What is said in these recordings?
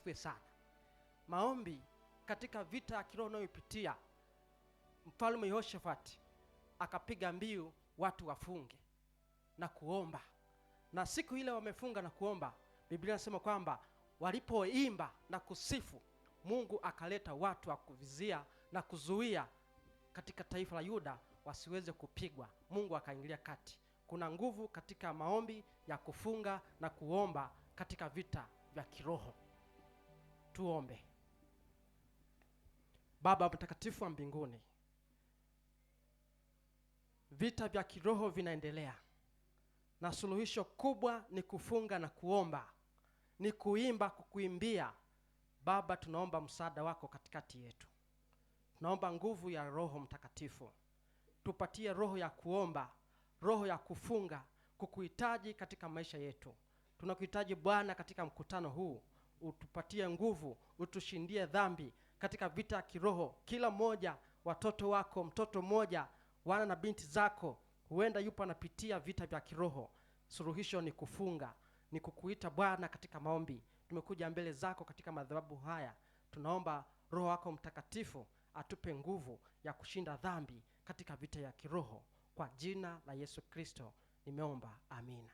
asifiwe sana. Maombi katika vita ya kiroho unayopitia, Mfalme Yehoshafati akapiga mbiu watu wafunge na kuomba. Na siku ile wamefunga na kuomba, Biblia inasema kwamba walipoimba na kusifu, Mungu akaleta watu wa kuvizia na kuzuia katika taifa la Yuda wasiweze kupigwa. Mungu akaingilia kati. Kuna nguvu katika maombi ya kufunga na kuomba katika vita vya kiroho. Tuombe. Baba mtakatifu wa mbinguni, vita vya kiroho vinaendelea, na suluhisho kubwa ni kufunga na kuomba, ni kuimba, kukuimbia. Baba, tunaomba msaada wako katikati yetu. Tunaomba nguvu ya Roho Mtakatifu. Tupatie roho ya kuomba, roho ya kufunga, kukuhitaji katika maisha yetu. Tunakuhitaji Bwana katika mkutano huu. Utupatie nguvu, utushindie dhambi katika vita ya kiroho. Kila mmoja, watoto wako, mtoto mmoja, wana na binti zako, huenda yupo anapitia vita vya kiroho. Suluhisho ni kufunga, ni kukuita Bwana katika maombi. Tumekuja mbele zako katika madhabahu haya. Tunaomba Roho wako Mtakatifu atupe nguvu ya kushinda dhambi katika vita ya kiroho. Kwa jina la Yesu Kristo nimeomba, amina.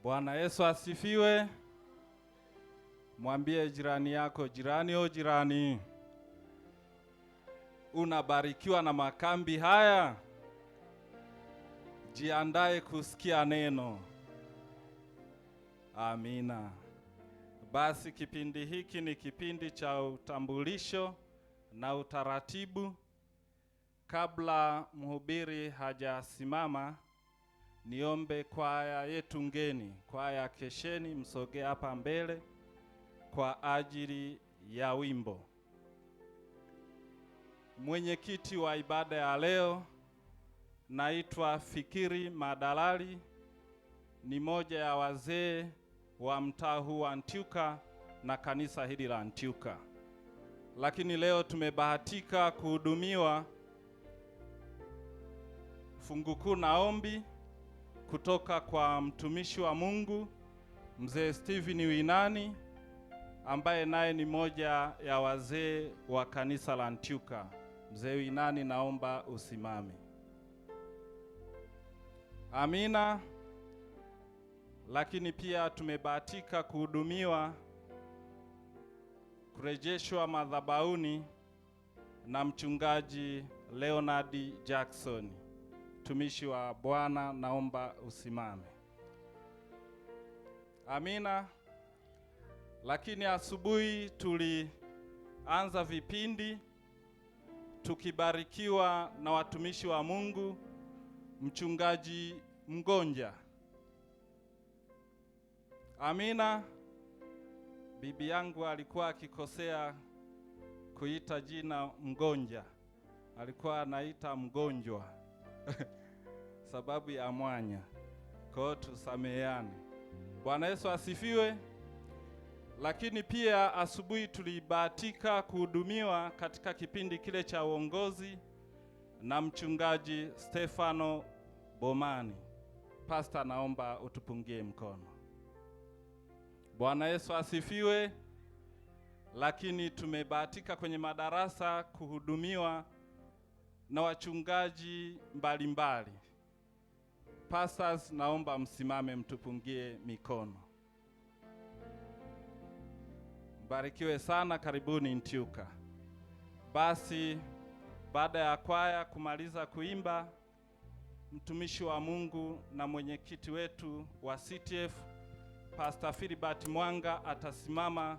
Bwana Yesu asifiwe. Mwambie jirani yako, jirani, o jirani, unabarikiwa na makambi haya? Jiandae kusikia neno. Amina. Basi kipindi hiki ni kipindi cha utambulisho na utaratibu. Kabla mhubiri hajasimama, niombe kwaya yetu ngeni, kwaya Kesheni, msogee hapa mbele kwa ajili ya wimbo. Mwenyekiti wa ibada ya leo naitwa Fikiri Madalali, ni moja ya wazee wa mtaa huu wa Ntyuka na kanisa hili la Ntyuka. Lakini leo tumebahatika kuhudumiwa fungu kuu na ombi kutoka kwa mtumishi wa Mungu Mzee Steven Winani, ambaye naye ni moja ya wazee wa kanisa la Ntyuka. Mzee Winani, naomba usimame. Amina. Lakini pia tumebahatika kuhudumiwa, kurejeshwa madhabahuni na mchungaji Leonard Jackson. Mtumishi wa Bwana, naomba usimame. Amina. Lakini asubuhi tulianza vipindi tukibarikiwa na watumishi wa Mungu, mchungaji Mgonja. Amina. Bibi yangu alikuwa akikosea kuita jina Mgonja, alikuwa anaita mgonjwa sababu ya mwanya. Kwa hiyo tusameheane. Bwana Yesu asifiwe. Lakini pia asubuhi tulibahatika kuhudumiwa katika kipindi kile cha uongozi na mchungaji Stefano Bomani. Pastor, naomba utupungie mkono. Bwana Yesu asifiwe. Lakini tumebahatika kwenye madarasa kuhudumiwa na wachungaji mbalimbali. Pastors, naomba msimame mtupungie mikono. Mbarikiwe sana, karibuni Ntyuka. Basi baada ya kwaya kumaliza kuimba, mtumishi wa Mungu na mwenyekiti wetu wa CTF Pastor Philibert Mwanga atasimama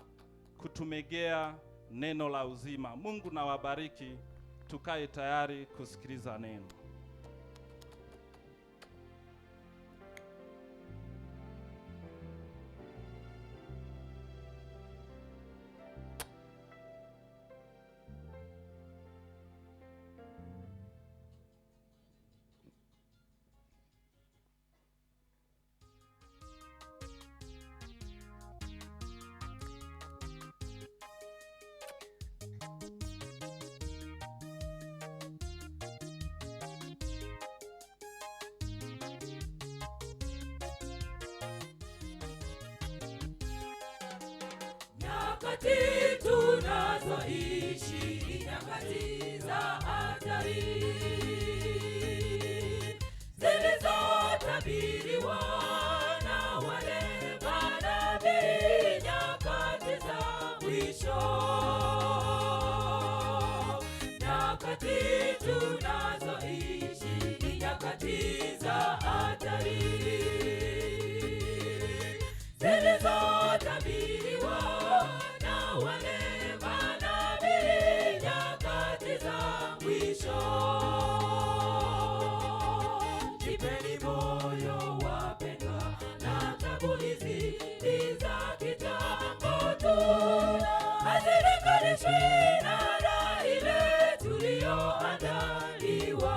kutumegea neno la uzima. Mungu na wabariki. Tukae tayari kusikiliza neno. Nyakati tunazoishi nyakati za hatari, zilizotabiriwa na wale manabii nyakati za mwisho. Nyakati tunazoishi ni nyakati za hatari, zilizotabiriwa na wale manabii nyakati za mwisho. Jipeni moyo wapendwa, na tabu hizi ni za kitambo tu, hazilinganishwi na raha ile tuliyoandaliwa.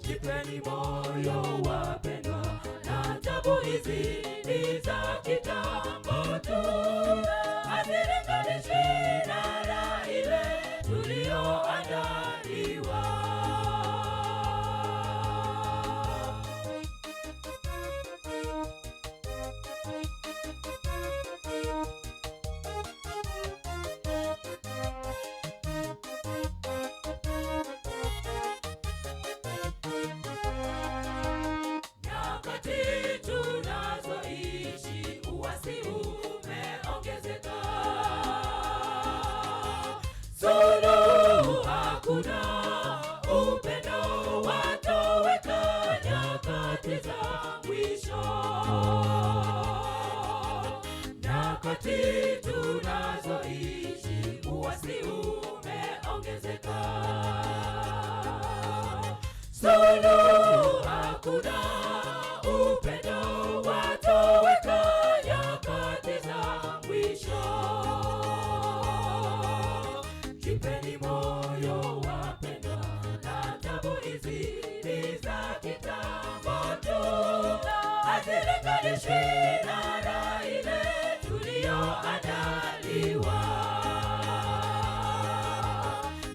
Jipeni moyo wapendwa, na tabu hizi ni za kitambo tu, hazilinganishwi na raha ile tuliyoandaliwa. Nyakati tunazoishi uasi umeongezeka, suluhu hakuna, upendo watoweka nyakati za mwisho. Nyakati tunazoishi uasi umeongezeka, suluhu hakuna, upendo watoweka nyakati za mwisho. Jipeni moyo wapendwa, na tabu hizi ni za kitambo tu, hazilinganishwi na raha ile tuliyoandaliwa.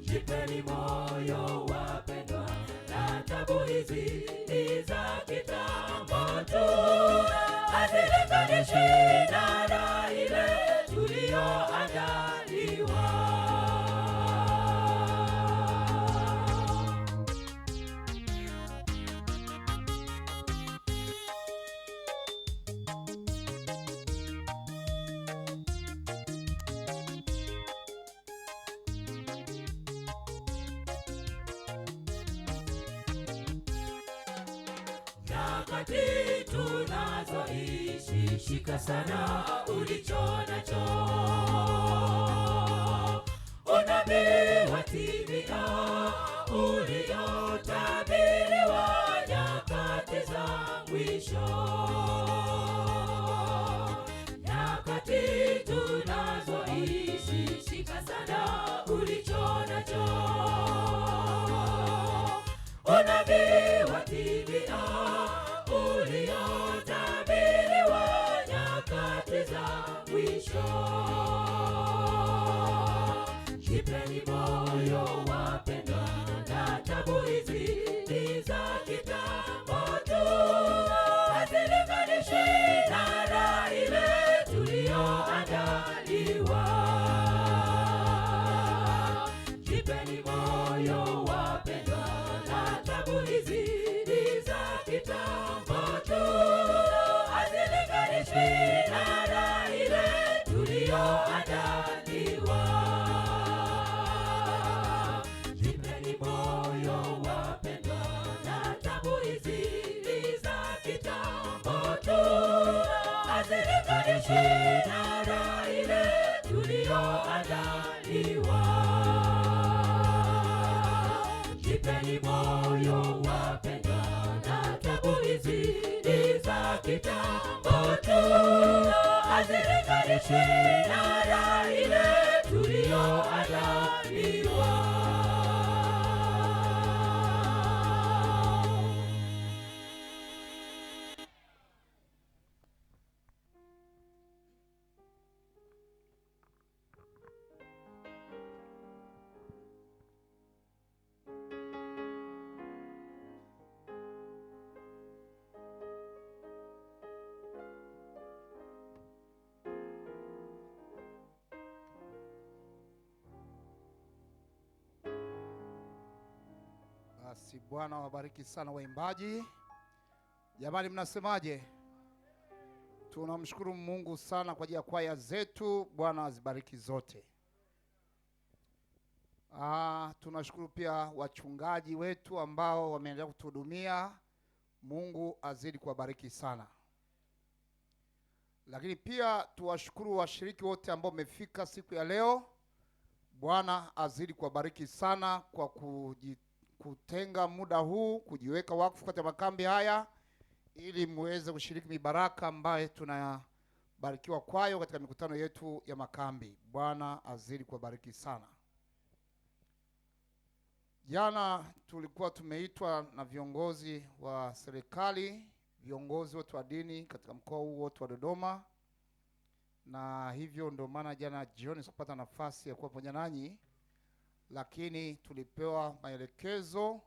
Jipeni moyo wapendwa, na tabu hizi ni za kitambo tu, hazilinganishwi na raha ile tuliyoandaliwa. Nyakati tunazoishi, shika sana ulicho nacho. Unabii watimia uliotabiriwa nyakati za mwisho. Nyakati tunazoishi, shika sana ulicho nacho. Unabii watimia uliotabiriwa nyakati za mwisho. Jipeni moyo wapendwa, na tabu hizi ni za kitambo tu, hazilinganishwi na raha ile tuliyoandaliwa. Jipeni moyo wapendwa, na tabu hizi ni za kitambo tu, hazilinganishwi na raha ile tuliyoandaliwa. Jipeni moyo wapendwa, na tabu hizi ni za kitambo tu, hazilinganishwi na raha ile tuliyoandaliwa. Jipeni moyo wapendwa, na tabu hizi ni za kitambo tu, hazilinganishwi na raha ile tuliyoandaliwa. Basi Bwana wabariki sana waimbaji. Jamani, mnasemaje? Tunamshukuru Mungu sana kwa ajili ya kwaya zetu. Bwana azibariki zote. Tunashukuru pia wachungaji wetu ambao wameendelea kutuhudumia. Mungu azidi kuwabariki sana. Lakini pia tuwashukuru washiriki wote ambao wamefika siku ya leo. Bwana azidi kuwabariki sana kwa kutenga muda huu kujiweka wakfu katika makambi haya ili muweze kushiriki mibaraka ambayo tunabarikiwa kwayo katika mikutano yetu ya makambi. Bwana azidi kuwabariki sana. Jana tulikuwa tumeitwa na viongozi wa serikali, viongozi wote wa dini katika mkoa huu wote wa Dodoma, na hivyo ndio maana jana jioni sikupata nafasi ya kuwa pamoja nanyi, lakini tulipewa maelekezo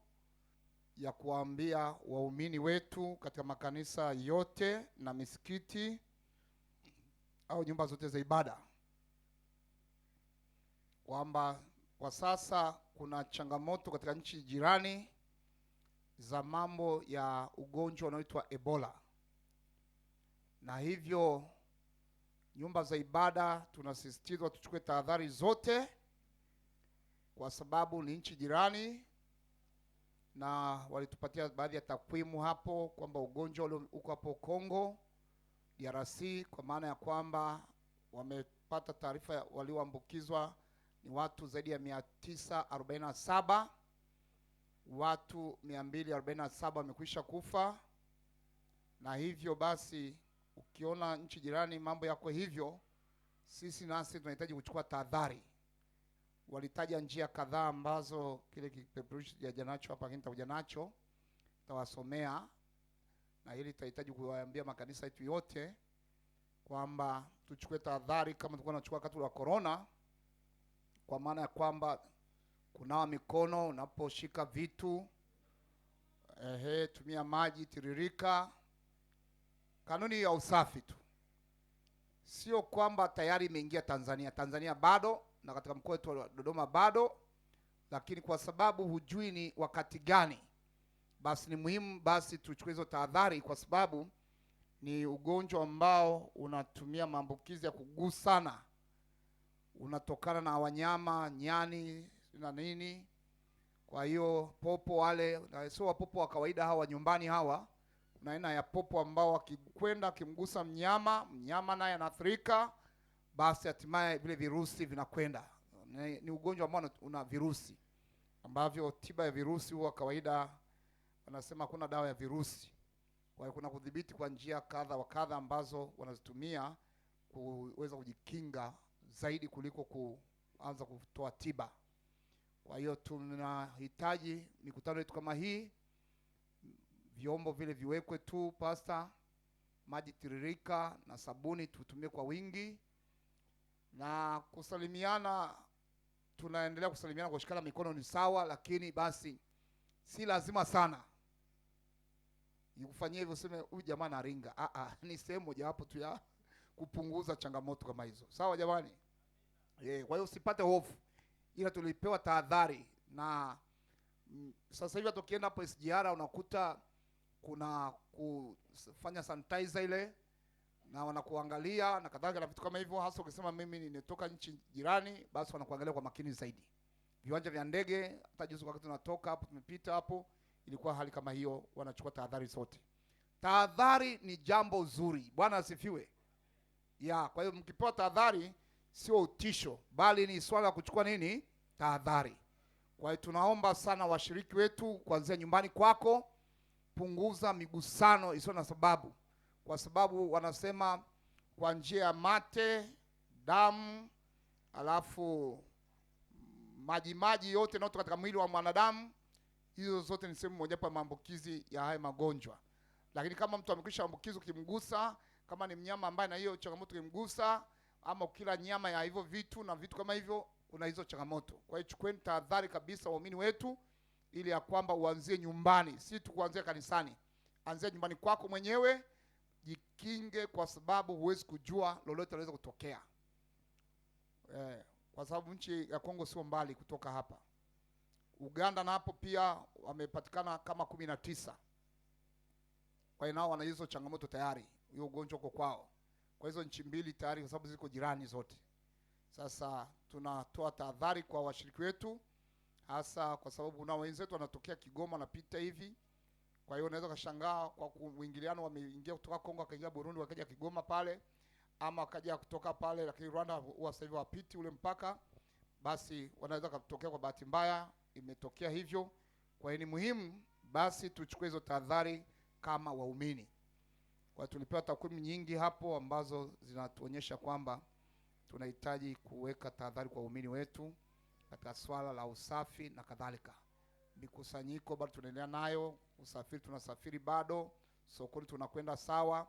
ya kuambia waumini wetu katika makanisa yote na misikiti au nyumba zote za ibada kwamba kwa sasa kuna changamoto katika nchi jirani za mambo ya ugonjwa unaoitwa Ebola, na hivyo nyumba za ibada tunasisitizwa tuchukue tahadhari zote kwa sababu ni nchi jirani, na walitupatia baadhi ya takwimu hapo kwamba ugonjwa ule uko hapo Kongo DRC, kwa maana ya kwamba wamepata taarifa walioambukizwa ni watu zaidi ya 947, watu 247 wamekwisha kufa. Na hivyo basi ukiona nchi jirani mambo yako hivyo, sisi nasi tunahitaji kuchukua tahadhari. Walitaja njia kadhaa ambazo kile kipeperushi ya janacho hapa nitakuja nacho tawasomea, na hili tutahitaji kuwaambia makanisa yetu yote kwamba tuchukue tahadhari kama tulikuwa tunachukua wakati wa corona, kwa maana ya kwamba kunawa mikono unaposhika vitu, tumia maji tiririka, kanuni ya usafi tu. Sio kwamba tayari imeingia Tanzania bado, na katika mkoa wetu wa Dodoma bado, lakini kwa sababu hujui ni wakati gani, basi ni muhimu basi tuchukue hizo tahadhari, kwa sababu ni ugonjwa ambao unatumia maambukizi ya kugusana, unatokana na wanyama, nyani na nini. Kwa hiyo popo wale, sio wapopo wa kawaida hawa nyumbani hawa, kuna aina ya popo ambao wakikwenda kimgusa mnyama naye anaathirika, basi hatimaye vile virusi vinakwenda. Ni ugonjwa ambao una virusi ambavyo tiba ya virusi huwa kawaida wanasema hakuna dawa ya virusi. Kwa hiyo kuna kudhibiti kwa njia kadha wa kadha ambazo wanazitumia kuweza kujikinga zaidi kuliko kuanza kutoa tiba. Kwa hiyo tunahitaji mikutano yetu kama hii, vyombo vile viwekwe tu pasta, maji tiririka na sabuni tutumie kwa wingi, na kusalimiana, tunaendelea kusalimiana kwa kushikana mikono ni sawa, lakini basi si lazima sana ukufanyie hivyo useme huyu jamaa anaringa. Ni sehemu moja hapo tu ya kupunguza changamoto kama hizo. Sawa jamani? Kwa hiyo usipate hofu, ila tulipewa tahadhari. Na sasa hivi tukienda hapo SGR unakuta kuna kufanya sanitizer ile, na wanakuangalia na kadhalika na vitu kama hivyo, hasa ukisema mimi nimetoka nchi jirani, basi wanakuangalia kwa makini zaidi. Viwanja vya ndege, hata juzi wakati tunatoka hapo tumepita hapo, ilikuwa hali kama hiyo, wanachukua tahadhari zote. Tahadhari ni jambo zuri. Bwana asifiwe. Kwa hiyo mkipewa tahadhari sio utisho, bali ni swala la kuchukua nini? Tahadhari. Kwa hiyo tunaomba sana washiriki wetu, kuanzia nyumbani kwako, punguza migusano isiyo na sababu, kwa sababu wanasema kwa njia ya mate, damu, alafu maji yote yanayotoka katika mwili wa mwanadamu, hizo zote ni sehemu moja ya maambukizi ya haya magonjwa. Lakini kama mtu amekwisha ambukizwa, kimgusa, kama ni mnyama ambaye na hiyo changamoto kimgusa, ama ukila nyama ya hivyo vitu na vitu kama hivyo, kuna hizo changamoto. Kwa hiyo chukueni tahadhari kabisa waumini wetu, ili ya kwamba uanzie nyumbani, si tu kuanzia kanisani. Anzia nyumbani kwako mwenyewe, jikinge, kwa sababu huwezi kujua lolote linaweza kutokea. Kwa sababu nchi ya Kongo sio mbali kutoka hapa. Uganda na hapo pia wamepatikana kama 19. Kwa hiyo nao wana hizo changamoto tayari, hiyo ugonjwa uko kwao. Kwa hizo nchi mbili tayari, kwa sababu ziko jirani zote. Sasa tunatoa tahadhari kwa washiriki wetu, hasa kwa sababu kuna wenzetu wanatokea Kigoma na pita hivi. Kwa hiyo unaweza kushangaa kwa kuingiliano, wameingia kutoka Kongo wakaingia Burundi wakaja Kigoma pale, ama wakaja kutoka pale, lakini Rwanda huwa sasa hivi wapiti ule mpaka, basi wanaweza kutokea kwa bahati mbaya, imetokea hivyo. Kwa hiyo ni muhimu basi tuchukue hizo tahadhari kama waumini. Kwa tulipewa takwimu nyingi hapo ambazo zinatuonyesha kwamba tunahitaji kuweka tahadhari kwa waumini wetu katika swala la usafi na kadhalika. Mikusanyiko bado tunaendelea nayo, usafiri tunasafiri bado, sokoni tunakwenda sawa,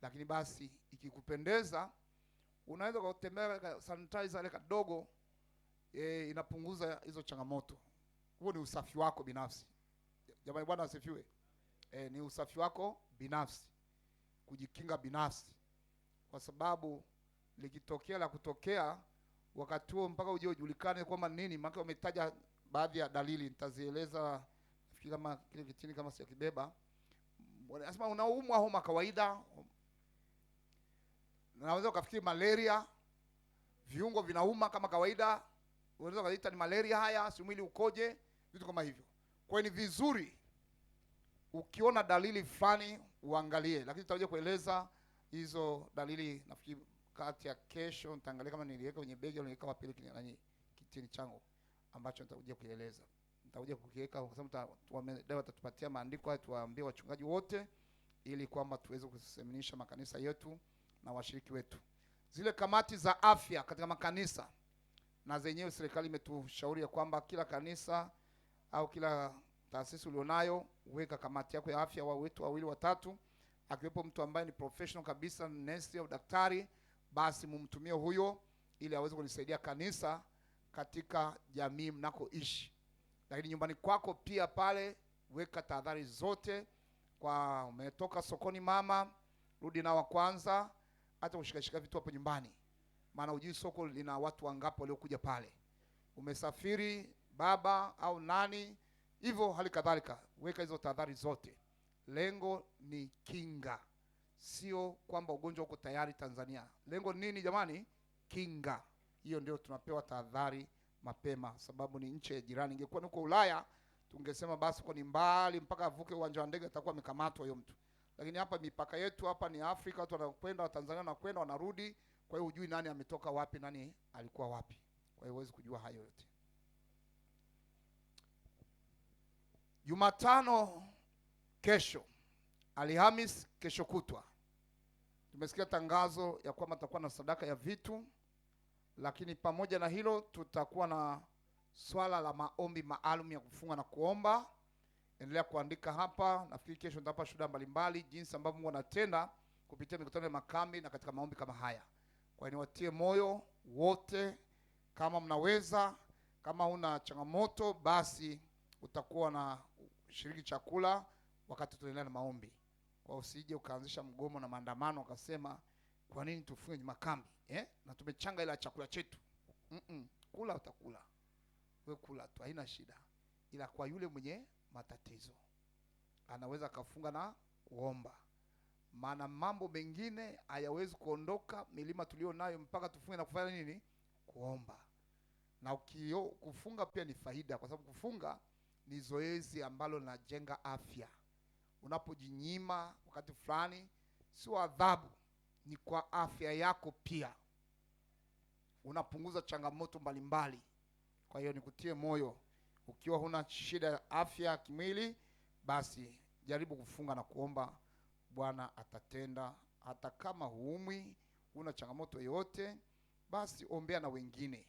lakini basi ikikupendeza unaweza kutembea sanitizer ile kadogo, inapunguza hizo changamoto. Huo ni usafi wako binafsi. Jamani, Bwana asifiwe. Ni usafi wako binafsi, kujikinga binafsi, kwa sababu likitokea la kutokea wakati huo mpaka uje ujulikane kwamba nini, maana umetaja baadhi ya dalili, nitazieleza nafikiri kama kile kitini kama si kibeba. Nasema unaumwa homa kawaida, naweza ukafikiri malaria, viungo vinauma kama kawaida, unaweza kuita ni malaria haya, si mwili ukoje, vitu kama hivyo. Kwa hiyo ni vizuri ukiona dalili fulani uangalie, lakini tutakuja kueleza hizo dalili nafikiri kati ya kesho. Nitaangalia kama niliweka kwenye begi au niliweka wapi kile kitini changu ambacho nitakuja kueleza. Nitakuja kukiweka kwa sababu watatupatia maandiko haya, tuwaambie wachungaji wote, ili kwamba tuweze kuseminisha makanisa yetu na washiriki wetu. Zile kamati za afya katika makanisa, na zenyewe serikali imetushauri ya kwamba kila kanisa au kila taasisi ulionayo uweka kamati yako ya afya, wao wetu 2 watatu, akiwepo mtu ambaye ni professional kabisa, nurse au daktari, basi mumtumie huyo ili aweze kunisaidia kanisa katika jamii mnakoishi. Lakini nyumbani kwako pia pale weka tahadhari zote. Kwa umetoka sokoni mama, rudi na wa kwanza, hata ushikashika vitu hapo nyumbani, maana hujui soko lina watu wangapi waliokuja pale. Umesafiri baba au nani hivyo, hali kadhalika weka hizo tahadhari zote. Lengo ni kinga, sio kwamba ugonjwa uko tayari Tanzania. Lengo nini jamani? Kinga. Hiyo ndio tunapewa tahadhari mapema, sababu ni nchi ya jirani. Ingekuwa huko Ulaya tungesema basi kwa ni mbali mpaka avuke uwanja wa ndege atakuwa amekamatwa huyo mtu, lakini hapa mipaka yetu hapa ni Afrika, watu wanakwenda, wa Tanzania wanakwenda wanarudi. Kwa hiyo hujui nani ametoka wapi, nani alikuwa wapi. Kwa hiyo huwezi kujua hayo yote. Jumatano kesho, Alhamis kesho kutwa, tumesikia tangazo ya kwamba tutakuwa na sadaka ya vitu, lakini pamoja na hilo tutakuwa na swala la maombi maalum ya kufunga na kuomba. Endelea kuandika hapa. Nafikiri kesho nitapa shuhuda mbalimbali jinsi ambavyo Mungu anatenda kupitia mikutano ya makambi na katika maombi kama haya. Kwa hiyo niwatie moyo wote, kama mnaweza, kama una changamoto, basi utakuwa na shiriki chakula wakati tunaendelea na maombi. Kwa usije ukaanzisha mgomo na maandamano ukasema kwa nini tufunge makambi na tumechanga ila chakula chetu. Kula utakula. Wewe kula tu, haina shida. Ila kwa yule mwenye matatizo anaweza kafunga na kuomba. Maana mambo mengine hayawezi kuondoka milima tulio nayo mpaka tufunge na kufanya nini? Kuomba. Na kufunga pia ni faida, kwa sababu kufunga ni zoezi ambalo linajenga afya. Unapojinyima wakati fulani sio adhabu, ni kwa afya yako pia. Unapunguza changamoto mbalimbali. Kwa hiyo nikutie moyo, ukiwa huna shida ya afya kimwili, basi jaribu kufunga na kuomba. Bwana atatenda. Hata kama huumwi, una changamoto yoyote, basi ombea na wengine.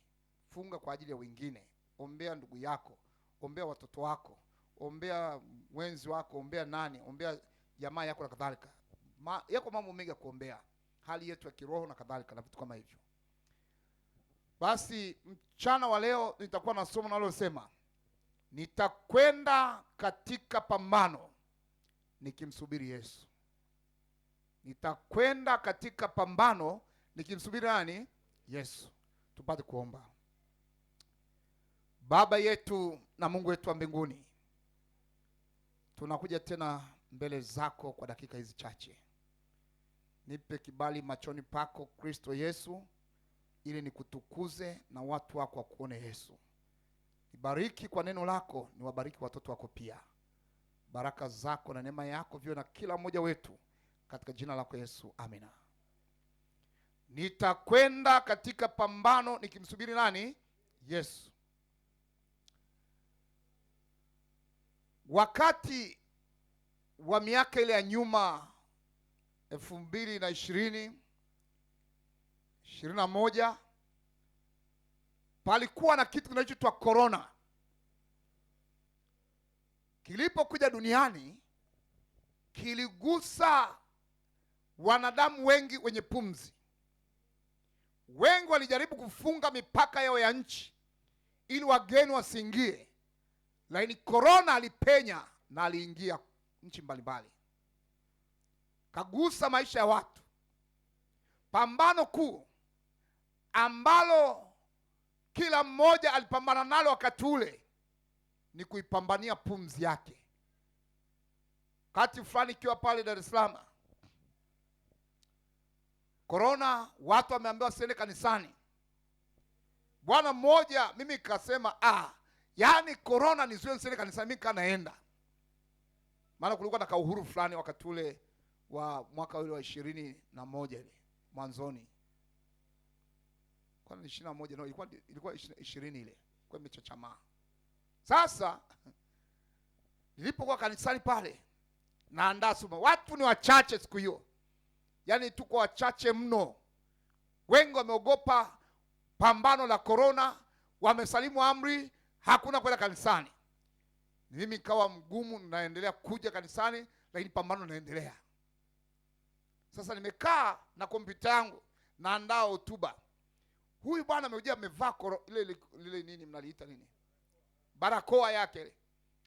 Funga kwa ajili ya wengine. Ombea ndugu yako, ombea watoto wako, ombea mwenzi wako, ombea nani, ombea jamaa yako na kadhalika. Yako mambo mengi ya kuombea, hali yetu ya kiroho na kadhalika na vitu kama hivyo. Basi mchana wa leo nitakuwa na somo nalosema nitakwenda katika pambano nikimsubiri Yesu. Nitakwenda katika pambano nikimsubiri nani? Yesu. Tupate kuomba. Baba yetu na Mungu wetu wa mbinguni, tunakuja tena mbele zako kwa dakika hizi chache. Nipe kibali machoni pako Kristo Yesu, ili nikutukuze na watu wako wakuone Yesu. Nibariki kwa neno lako, niwabariki watoto wako pia. Baraka zako na neema yako viwe na kila mmoja wetu, katika jina lako Yesu, amina. Nitakwenda katika pambano nikimsubiri nani? Yesu. Wakati wa miaka ile ya nyuma 2021 palikuwa na kitu kinachoitwa corona. Kilipokuja duniani kiligusa wanadamu wengi wenye pumzi. Wengi walijaribu kufunga mipaka yao ya nchi ili wageni wasiingie, lakini corona alipenya na aliingia nchi mbalimbali, kagusa maisha ya watu. Pambano kuu ambalo kila mmoja alipambana nalo wakati ule ni kuipambania pumzi yake. Wakati fulani ikiwa pale Dar es Salaam, corona, watu wameambiwa siende kanisani. Bwana mmoja, mimi nikasema yaani corona nizuie nisiende kanisani, mimi kanaenda. Maana kulikuwa na kauhuru fulani wakati ule wa mwaka ule wa 21 ile mwanzoni. Kwa 21 no, ilikuwa 20 ile. Kwa imechachamaa. Sasa nilipokuwa kanisani pale naandaa somo, watu ni wachache siku hiyo. Yaani tuko wachache mno. Wengi wameogopa pambano la corona, wamesalimu amri, hakuna kwenda kanisani. Mimi nikawa mgumu, naendelea kuja kanisani, lakini pambano linaendelea. Sasa nimekaa na kompyuta yangu naandaa hotuba. Huyu bwana amekuja amevaa ile nini mnaliita nini? Barakoa yake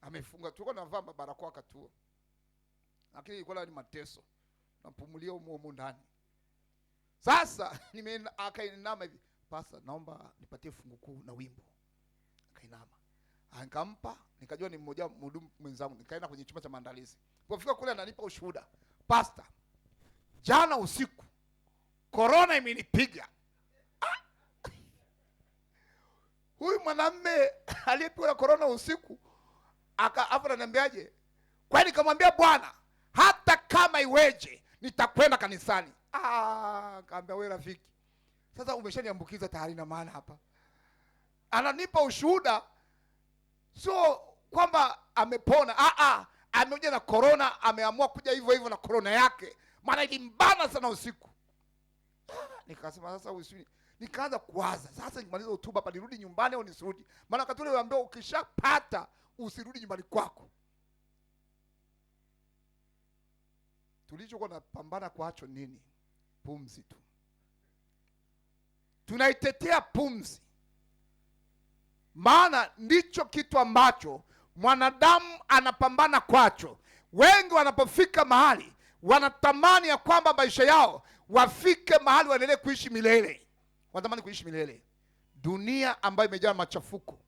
amefunga. Tulikuwa tunavaa barakoa wakati huo, lakini ilikuwa ni mateso, napumulia humo ndani. Sasa akainama hivi, "Pastor, naomba nipatie fungu kuu na wimbo." Akainama, nikampa, nikajua ni mmoja mhudumu mwenzangu. Nikaenda kwenye chumba cha maandalizi. Nilipofika kule ananipa ushuhuda, "Pastor, jana usiku corona imenipiga." Huyu mwanamume aliyepigwa corona usiku ananiambiaje? Kwani nikamwambia, "Bwana, hata kama iweje nitakwenda kanisani." Kaambia, "Wewe rafiki, sasa umeshaniambukiza tayari na maana hapa." Ananipa ushuhuda, sio kwamba amepona. Amekuja na corona, ameamua kuja hivyo hivyo na corona yake. Maana ilimbana sana usiku. Nikasema sasa usiku, nikaanza kuwaza, sasa nikimaliza hotuba hapa nirudi nyumbani au nisirudi? Maana wakati ule waambia ukishapata usirudi nyumbani kwako. Tulichokuwa napambana kwacho nini? Pumzi tu. Tunaitetea pumzi. Maana ndicho kitu ambacho mwanadamu anapambana kwacho. Wengi wanapofika mahali wanatamani ya kwamba maisha yao wafike mahali waendelee kuishi milele. Wanatamani kuishi milele. Dunia ambayo imejaa machafuko,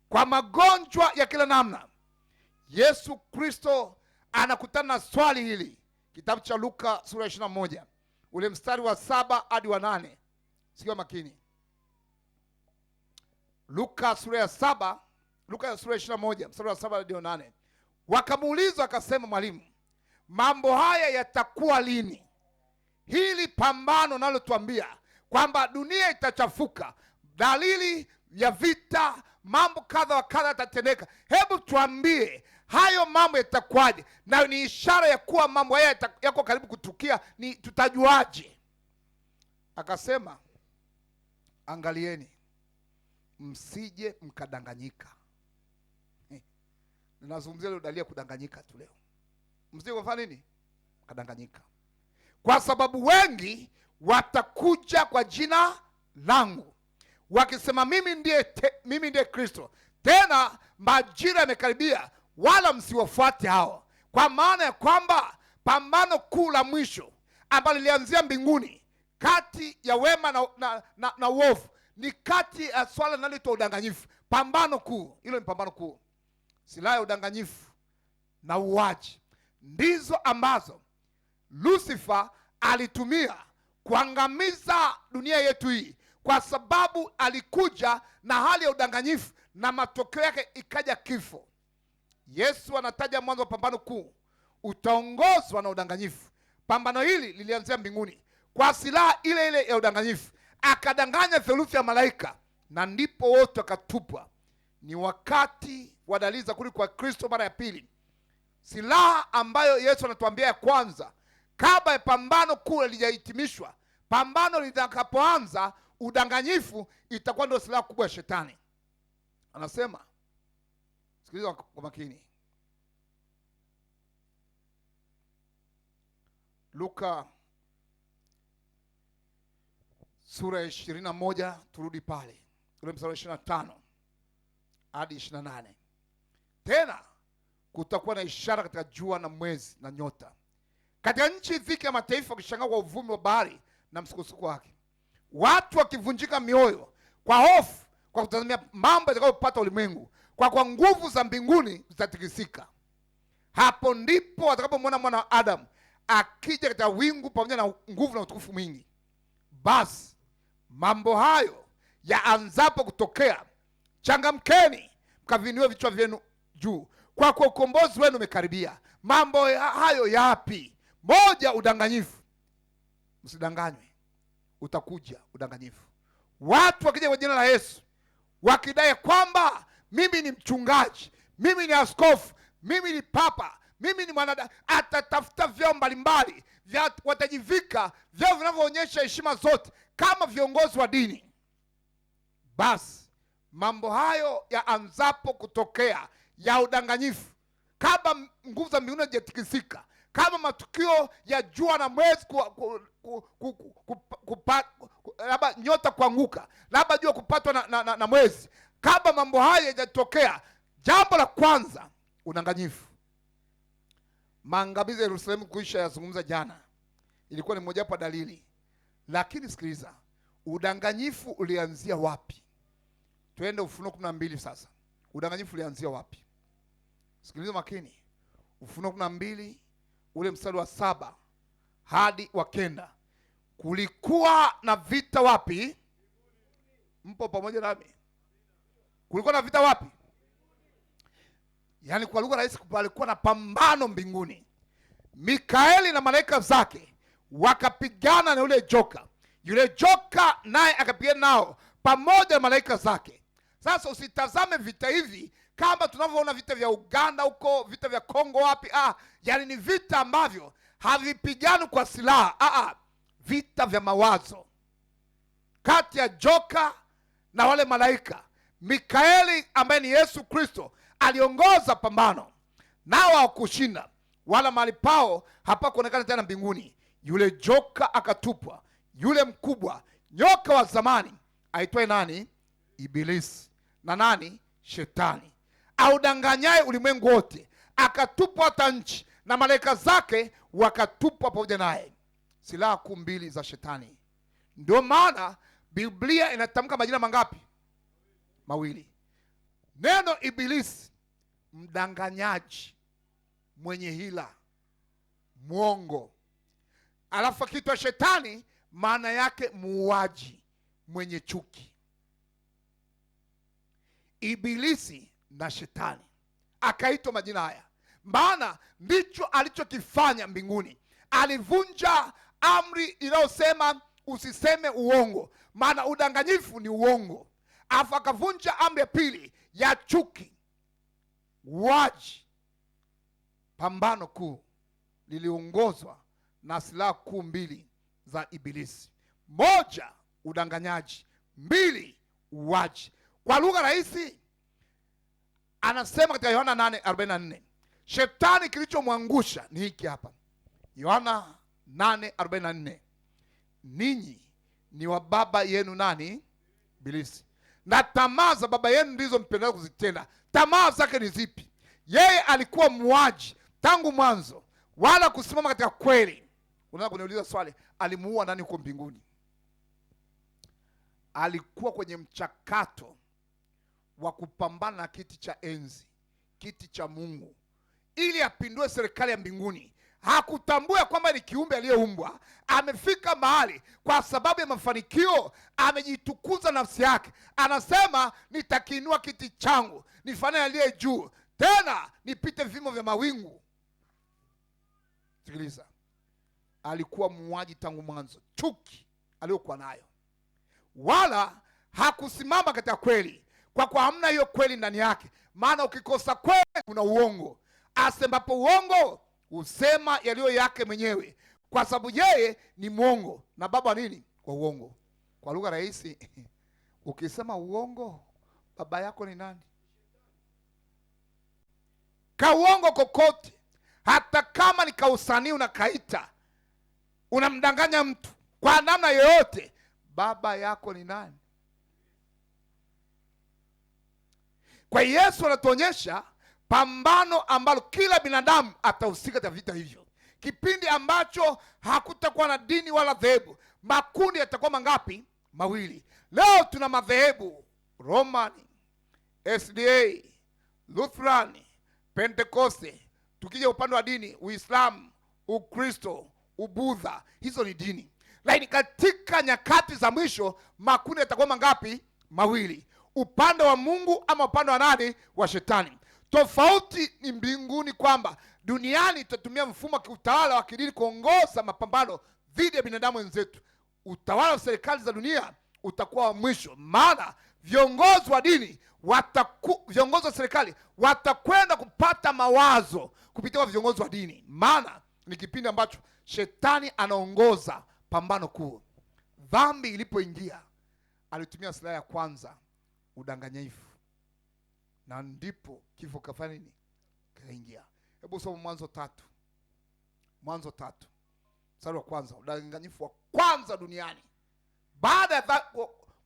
kwa magonjwa ya kila namna. Yesu Kristo anakutana na swali hili. Kitabu cha Luka sura 21, ule mstari wa 7 hadi wa 8. Sikia makini. Luka sura ya 21 mstari wa 7 hadi wa 8. Wakamuuliza akasema, "Mwalimu, mambo haya yatakuwa lini? Hili pambano nalotuambia kwamba dunia itachafuka, dalili ya vita, mambo kadha wa kadha yatatendeka. Hebu tuambie hayo mambo yatakuwaje? Na ni ishara ya kuwa mambo haya yako karibu kutukia, ni tutajuaje?" Akasema, "Angalieni msije mkadanganyika." Ninazungumzia leo dalili ya kudanganyika tu leo. Msije kufanya nini? Kadanganyika. "Kwa sababu wengi watakuja kwa jina langu wakisema mimi ndiye Kristo. Tena majira yamekaribia, wala msiwafuate hao." Kwa maana ya kwamba pambano kuu la mwisho ambalo lilianzia mbinguni kati ya wema na uovu ni kati ya swala linaloitwa udanganyifu. Pambano kuu, hilo ni pambano kuu. Silaha ya udanganyifu na uuaji ndizo ambazo Lucifer alitumia kuangamiza dunia yetu hii, kwa sababu alikuja na hali ya udanganyifu na matokeo yake ikaja kifo. Yesu anataja mwanzo wa pambano kuu utaongozwa na udanganyifu. Pambano hili lilianzia mbinguni kwa silaha ile ile ya udanganyifu, akadanganya theluthi ya malaika, na ndipo wote wakatupwa. Ni wakati wa dalili za kurudi kwa Kristo mara ya pili. Silaha ambayo Yesu anatuambia ya kwanza, kabla ya pambano kuu lijahitimishwa, pambano litakapoanza, udanganyifu itakuwa ndio silaha kubwa ya shetani. Anasema, sikiliza kwa makini, Luka sura ya 21, turudi pale ule mstari wa 25 hadi 28. Tena kutakuwa na ishara katika jua na mwezi na nyota, katika nchi dhiki ya mataifa wakishangaa kwa uvumi wa bahari na msukosuko wake, watu wakivunjika mioyo kwa hofu, kwa kutazamia mambo yatakayopata ulimwengu, kwa nguvu za mbinguni zitatikisika. Hapo ndipo watakapomwona mwana wa Adamu akija katika wingu pamoja na nguvu na utukufu mwingi. Basi mambo hayo yaanzapo kutokea, changamkeni mkavinue vichwa vyenu juu, kwa kuwa ukombozi wenu umekaribia. Mambo hayo yapi? Moja, udanganyifu. Msidanganywe, utakuja udanganyifu. Watu wakija kwa jina la Yesu wakidai kwamba mimi ni mchungaji, mimi ni askofu, mimi ni papa, mimi ni mwanadamu, atatafuta vyeo mbalimbali, watajivika vyeo vinavyoonyesha heshima zote kama viongozi wa dini. Basi mambo hayo yaanzapo kutokea ya udanganyifu, kama nguvu za mbinguni hazijatikisika, kama matukio ya jua na mwezi labda nyota kuanguka, labda jua kupatwa na mwezi, kama mambo haya yajatokea, jambo la kwanza, udanganyifu. Maangamizi ya Yerusalemu kuisha yazungumza jana, ilikuwa ni mojawapo dalili. Lakini sikiliza, udanganyifu ulianzia wapi? Twende Ufunuo 12 sasa. Udanganyifu ulianzia wapi? Sikiliza makini. Ufunuo 12 ule mstari wa 7 hadi wa 9. Kulikuwa na vita wapi? Mpo pamoja nami? Kulikuwa na vita wapi? Yaani kwa lugha rahisi, kulikuwa na pambano mbinguni. Mikaeli na malaika zake wakapigana na yule joka. Yule joka naye akapigana nao pamoja na malaika zake. Sasa usitazame vita hivi kama tunavyoona vita vya Uganda huko, vita vya Kongo wapi. Yaani ni vita ambavyo havipigani kwa silaha. Vita vya mawazo kati ya joka na wale malaika. Mikaeli ambaye ni Yesu Kristo aliongoza pambano, nao hawakushinda, wala mahali pao hapakuonekana tena mbinguni. Yule joka akatupwa, yule mkubwa nyoka wa zamani aitwaye nani? Ibilisi na nani? Shetani, audanganyaye ulimwengu wote, akatupwa hata nchi, na malaika zake wakatupwa pamoja naye. Silaha kuu mbili za shetani. Ndio maana Biblia inatamka majina mangapi? Mawili. Neno Ibilisi, mdanganyaji, mwenye hila, mwongo. Alafu kitwa shetani, maana yake muuaji, mwenye chuki. Ibilisi na shetani akaitwa majina haya, maana ndicho alichokifanya mbinguni. Alivunja amri inayosema usiseme uongo, maana udanganyifu ni uongo. Alafu akavunja amri ya pili ya chuki, uaji. Pambano kuu liliongozwa na silaha kuu mbili za Ibilisi. Moja, udanganyaji; mbili, uaji. Kwa lugha rahisi anasema katika Yohana 8:44, shetani kilichomwangusha ni hiki hapa. Yohana 8:44, ninyi ni wa baba yenu nani? Ibilisi, na tamaa za baba yenu ndizo mpendao kuzitenda. Tamaa zake ni zipi? Yeye alikuwa muuaji tangu mwanzo, wala kusimama katika kweli. Unataka kuniuliza swali, alimuua nani huko mbinguni? alikuwa kwenye mchakato wa kupambana na kiti cha enzi, kiti cha Mungu, ili apindue serikali ya mbinguni. Hakutambua kwamba ni kiumbe aliyeumbwa, amefika mahali kwa sababu ya mafanikio amejitukuza nafsi yake. Anasema nitakiinua kiti changu nifanane aliye juu, tena nipite vimo vya mawingu. Sikiliza, alikuwa muuaji tangu mwanzo. Chuki aliyokuwa nayo, wala hakusimama katika kweli, kwa kuwa hamna hiyo kweli ndani yake. Maana ukikosa kweli kuna uongo. Asemapo uongo usema yaliyo yake mwenyewe, kwa sababu yeye ni mwongo na baba wa nini? Kwa uongo. Kwa lugha rahisi, ukisema uongo, baba yako ni nani? Ka uongo kokote, hata kama ni kausanii unakaita, unamdanganya mtu kwa namna yoyote, baba yako ni nani? Kwa Yesu anatuonyesha pambano ambalo kila binadamu atahusika katika vita hivyo. Kipindi ambacho hakutakuwa na dini wala dhehebu. Makundi yatakuwa mangapi? Mawili. Leo tuna madhehebu: Romani, SDA, Lutherani, Pentekoste. Tukija upande wa dini, Uislamu, Ukristo, Ubudha, hizo ni dini. Lakini katika nyakati za mwisho makundi yatakuwa mangapi? Mawili. Upande wa Mungu ama upande wa nani? Wa Shetani. Tofauti ni mbinguni, kwamba duniani tutatumia mfumo wa kiutawala wa kidini kuongoza mapambano dhidi ya binadamu wenzetu. Utawala wa serikali za dunia utakuwa wa mwisho, maana viongozi wa dini viongozi wa serikali watakwenda kupata mawazo kupitia kwa viongozi wa dini, maana ni kipindi ambacho Shetani anaongoza pambano kuu. Dhambi ilipoingia, alitumia silaha ya kwanza, udanganyifu, na ndipo kifo kafanya nini? Kaingia. Hebu soma Mwanzo 3. Mwanzo 3 mstari wa kwanza. Udanganyifu wa kwanza duniani, baada ya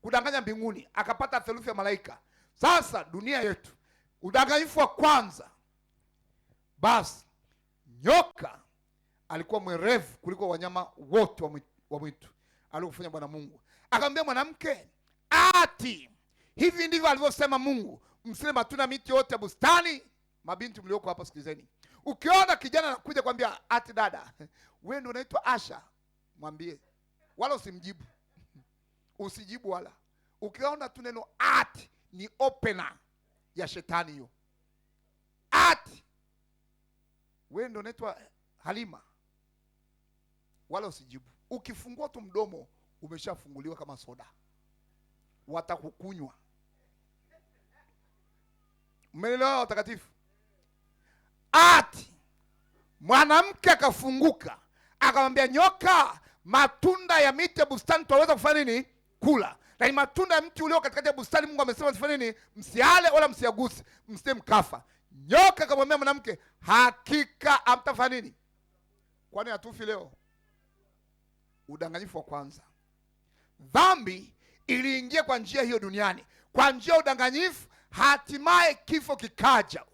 kudanganya mbinguni akapata theluthi ya malaika. Sasa dunia yetu, udanganyifu wa kwanza. Basi nyoka alikuwa mwerevu kuliko wanyama wote wa mwitu aliofanya Bwana Mungu. Akamwambia mwanamke, ati hivi ndivyo alivyosema Mungu, msile matunda miti yote ya bustani? Mabinti mlioko hapa sikilizeni. Ukiona kijana anakuja kwambia, ati dada, wewe ndio unaitwa Asha, mwambie, wala usimjibu. Usijibu wala. Ukiona tu neno ati, ni opener ya Shetani hiyo. Ati wewe ndio unaitwa Halima, wala usijibu. Ukifungua tu mdomo umeshafunguliwa kama soda, watakukunywa. Umeelewa watakatifu? Ati mwanamke akafunguka akamwambia nyoka, matunda ya miti ya bustani tutaweza kufanya nini? Kula. Lakini matunda ya mti ulio katikati ya bustani Mungu amesema msifanye nini? Msiale wala msiaguse, msije mkafa. Nyoka akamwambia mwanamke, hakika hamtafanya nini? Kwani hatufi leo? Udanganyifu wa kwanza. Dhambi iliingia kwa njia hiyo duniani, kwa njia ya udanganyifu. Hatimaye kifo kikaja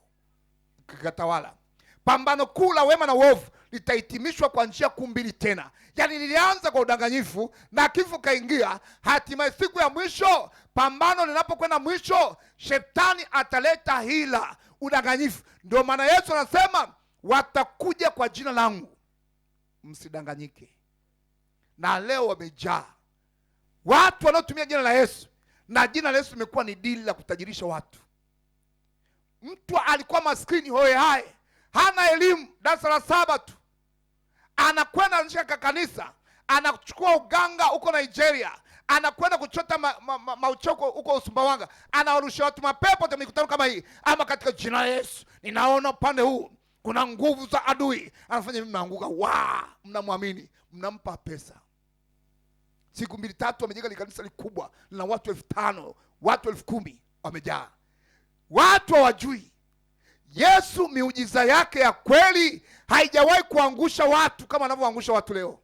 kikatawala. Pambano kuu la wema na uovu litahitimishwa kwa njia kuu mbili tena. Yaani lilianza kwa udanganyifu na kifo kaingia. Hatimaye siku ya mwisho, pambano linapokwenda mwisho, Shetani ataleta hila, udanganyifu. Ndio maana Yesu anasema watakuja kwa jina langu, msidanganyike. Na leo wamejaa watu wanaotumia jina la Yesu, na jina la Yesu limekuwa ni dili la kutajirisha watu. Mtu alikuwa maskini hoye haye, hana elimu, darasa la 7 tu, anakwenda anashika kanisa, anachukua uganga huko Nigeria, anakwenda kuchota mauchoko huko Sumbawanga, anawarusha watu mapepo kwa mikutano kama hii. Ama katika jina la Yesu ninaona upande huu kuna nguvu za adui, anafanya mimi naanguka. Mnamwamini, mnampa pesa. Siku 2-3 wamejenga kanisa likubwa lina watu 5,000, watu 10,000 wamejaa. Watu hawajui Yesu, miujiza yake ya kweli haijawahi kuangusha watu kama anavyoangusha watu leo.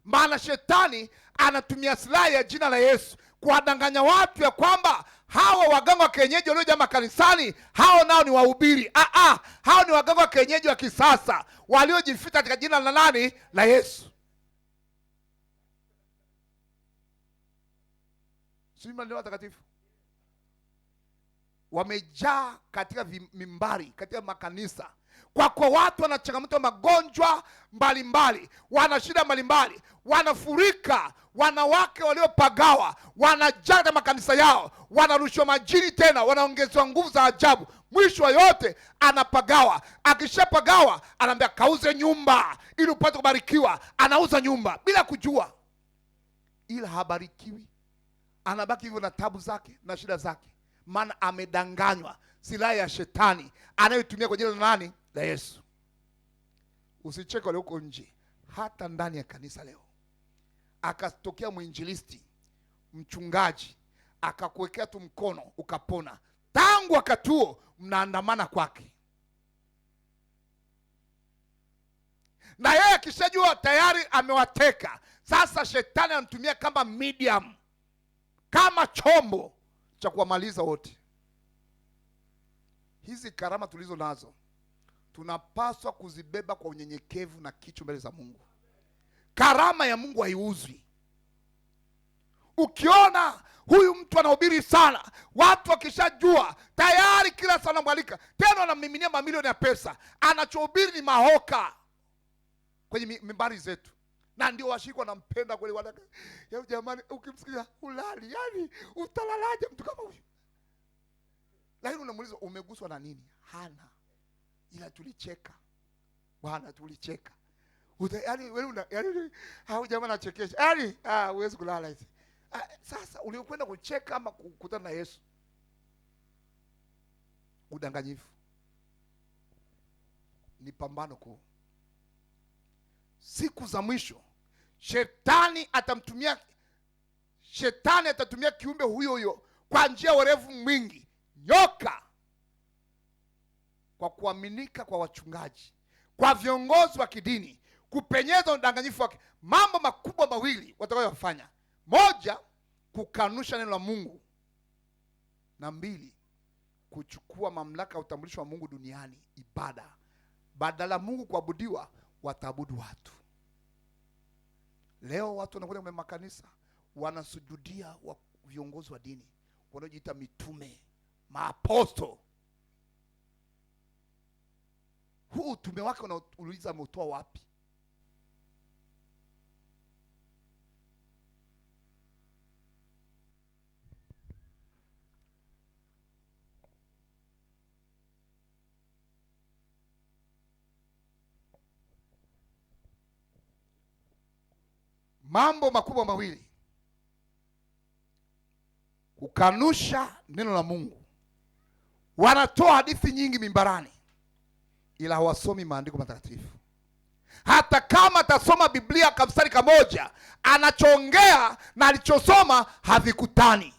Maana Shetani anatumia silaha ya jina la Yesu kuwadanganya watu ya kwamba hawa waganga wa kienyeji waliojaa makanisani, hao nao ni wahubiri. Hao ni waganga wa kienyeji wa kisasa waliojificha katika jina la nani? La Yesu. Si maneno watakatifu? Wamejaa katika mimbari, katika makanisa. Kwa watu wana changamoto, magonjwa mbalimbali, wana shida mbalimbali, wanafurika, wanawake waliopagawa wanajaa katika makanisa yao, wanarushwa majini, tena wanaongezwa nguvu za ajabu. Mwisho wa yote anapagawa. Akishapagawa anaambia kauze nyumba ili upate kubarikiwa. Anauza nyumba bila kujua, ila habarikiwi. Anabaki hivyo na tabu zake na shida zake, maana amedanganywa. Silaha ya shetani anayotumia kwa jina la nani? La Yesu. Usicheke wale huko nje, hata ndani ya kanisa leo akatokea mwinjilisti, mchungaji, akakuwekea tu mkono ukapona. Tangu wakati huo mnaandamana kwake, na yeye akishajua tayari amewateka. Sasa shetani anatumia kama medium, kama chombo cha kuwamaliza wote. Hizi karama tulizo nazo tunapaswa kuzibeba kwa unyenyekevu na kichwa mbele za Mungu. Karama ya Mungu haiuzwi. Ukiona huyu mtu anahubiri sana, watu wakishajua tayari, kila sana mwalika, tena anamiminia mamilioni ya pesa. Anachohubiri ni mahoka kwenye mimbari zetu, na ndio washirika wanampenda kweli. Jamani, ukimsikia ulali, yani utalalaje mtu kama huyu? Lakini unamuuliza umeguswa na nini? Hana, ila tulicheka bwana, tulicheka. Yaani wewe yaani hao jamaa anachekesha. Yaani huwezi kulala hizi. Sasa uliokwenda kucheka ama kukutana na Yesu? Udanganyifu. Ni pambano kuu. Siku za mwisho shetani atatumia kiumbe huyo kwa njia ya urefu mwingi, nyoka, kwa kuaminika kwa wachungaji, kwa viongozi wa kidini, kupenyeza udanganyifu wake. Mambo makubwa mawili watakayofanya: moja, kukanusha neno la Mungu, na mbili, kuchukua mamlaka ya utambulisho wa Mungu duniani, ibada. Badala Mungu kuabudiwa, wataabudu watu. Leo watu wanakwenda kwenye makanisa, wanasujudia viongozi wa dini wanaojiita mitume, maapostol. Huu utume wake unauliza ameutoa wapi? Mambo makubwa mawili: kukanusha neno la Mungu. Wanatoa hadithi nyingi mimbarani, ila hawasomi maandiko matakatifu. Hata kama atasoma Biblia kamstari kamoja, anachoongea na alichosoma havikutani,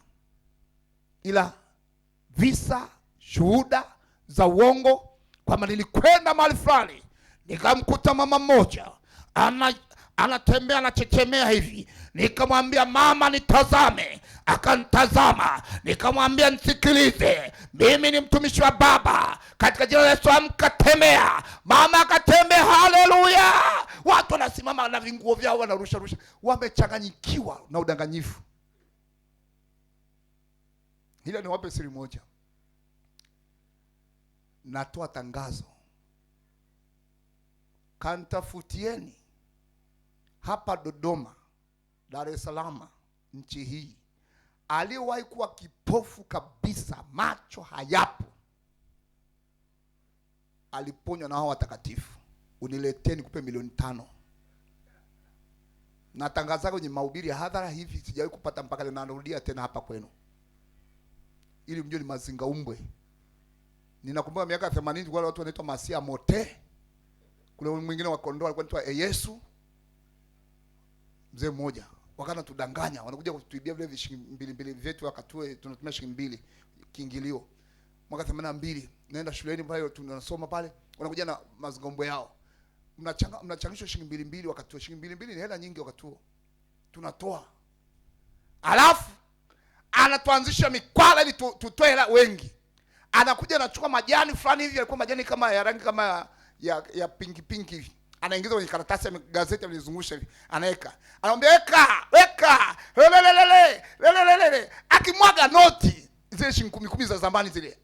ila visa, shuhuda za uongo, kwamba nilikwenda mahali fulani nikamkuta mama mmoja anatembea anachechemea hivi, nikamwambia mama nitazame, akanitazama. Nikamwambia nisikilize, mimi ni mtumishi wa Baba, katika jina la Yesu amka, tembea. Mama akatembea, haleluya. Watu wanasimama na vinguo vyao wanarusha rusha, wamechanganyikiwa na udanganyifu. Hilo ni wape siri moja. Natoa tangazo, kantafutieni hapa Dodoma, Dar es Salaam, nchi hii, aliyewahi kuwa kipofu kabisa, macho hayapo, aliponywa na hao watakatifu. Unileteni kupe milioni 5. Natangaza kwenye mahubiri ya hadhara hivi, sijawahi kupata mpaka leo, narudia tena hapa kwenu ili mjue ni mazinga umbwe. Ninakumbuka miaka 80 wale watu wanaitwa Masia Mote. Kule mwingine wa Kondoa alikuwa anaitwa Yesu. Mzee mmoja wakana tudanganya, wanakuja kutuibia vile shilingi 2 vyetu, wakatue tunatumia shilingi 2 kiingilio. Mwaka 82 naenda shuleni pale tunasoma pale, wanakuja na mazingombo yao. Mnachangishwa shilingi 2 wakatue. Shilingi 2 ni hela nyingi wakatuo. Tunatoa. Alafu anatuanzisha mikwala ili tutoe hela wengi. Anakuja anachukua majani fulani hivi, yalikuwa majani kama ya rangi kama ya pinki pinki hivi. Anaingiza kwenye karatasi ya gazeti, analizungusha hivi, anaweka. Anamwambia weka, lelelelele. shilingi 10 za zamani zile.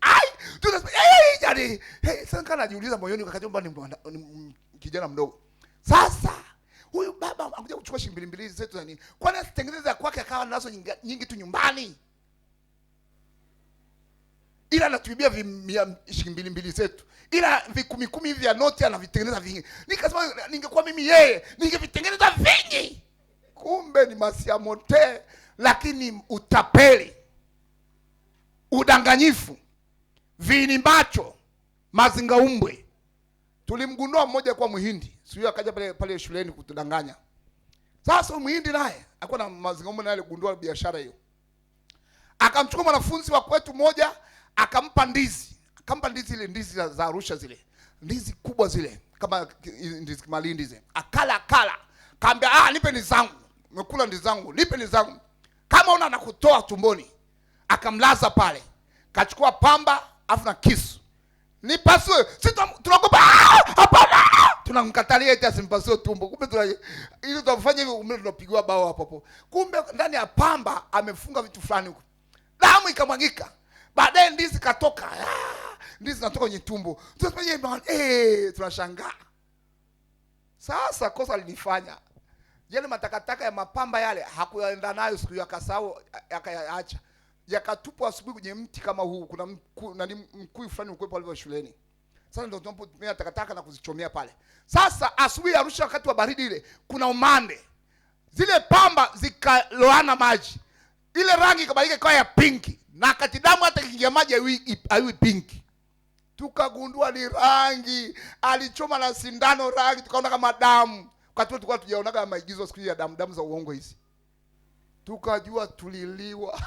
Yaani sasa kana najiuliza moyoni, akajomba ni kijana mdogo. Sasa huyu baba anakuja kuchukua shilingi 2 zetu za nini? Kwani asitengeneza kwake akawa nazo nyingi tu nyumbani? Ila anatuibia shilingi 2 zetu. Ila 10 hivi ya noti anavitengeneza vingi. Nikasema ningekuwa mimi yeye, ningevitengeneza vingi. Kumbe ni masiamote, lakini utapeli, udanganyifu, vini macho, mazingaumbwe. Tulimgundua mmoja kwa Muhindi, sio akaja pale shuleni kutudanganya. Sasa Muhindi naye alikuwa na mazingaumbwe, naye aligundua biashara hiyo. Akamchukua mwanafunzi wa kwetu mmoja, akampa ndizi. Akampa ndizi, ile ndizi za Arusha zile. Ndizi kubwa zile, kama ndizi Malindi zile. Akala. Kaambia, nipe ndizi zangu. Nimekula ndizi zangu, nipe ndizi zangu. Kama una nakutoa tumboni. Akamlaza pale. Kachukua pamba afu na kisu. Nipasue. Sisi tunaogopa. Hapana. Tunamkatalia eti asimpasue tumbo. Kumbe ili tunafanya hivyo, umeme tunapigwa bao hapo. Kumbe ndani ya pamba amefunga vitu fulani huko. Damu ikamwagika. Baadaye ndizi katoka. Ndizi natoka kwenye tumbo. Tunashangaa. Sasa kosa alifanya. Yale matakataka ya mapamba yale hakuenda nayo siku hiyo, akasahau, akayaacha. Yakatupwa asubuhi kwenye mti kama huu. Kuna mkuu fulani ukwepo alivyo shuleni. Sasa ndio tunapotumia takataka na kuzichomea pale. Sasa asubuhi Arusha wakati wa baridi ile, kuna umande. Zile pamba zikaloana maji. Ile rangi ikabadilika ikawa ya pinki. Na kati damu hata kiingia maji haiwi pinki. Tukagundua ni rangi. Alichoma na sindano rangi, tukaona kama damu. Wakati tulikuwa tujaonaga maigizo siku ya damu za uongo hizi. Tukajua tuliliwa.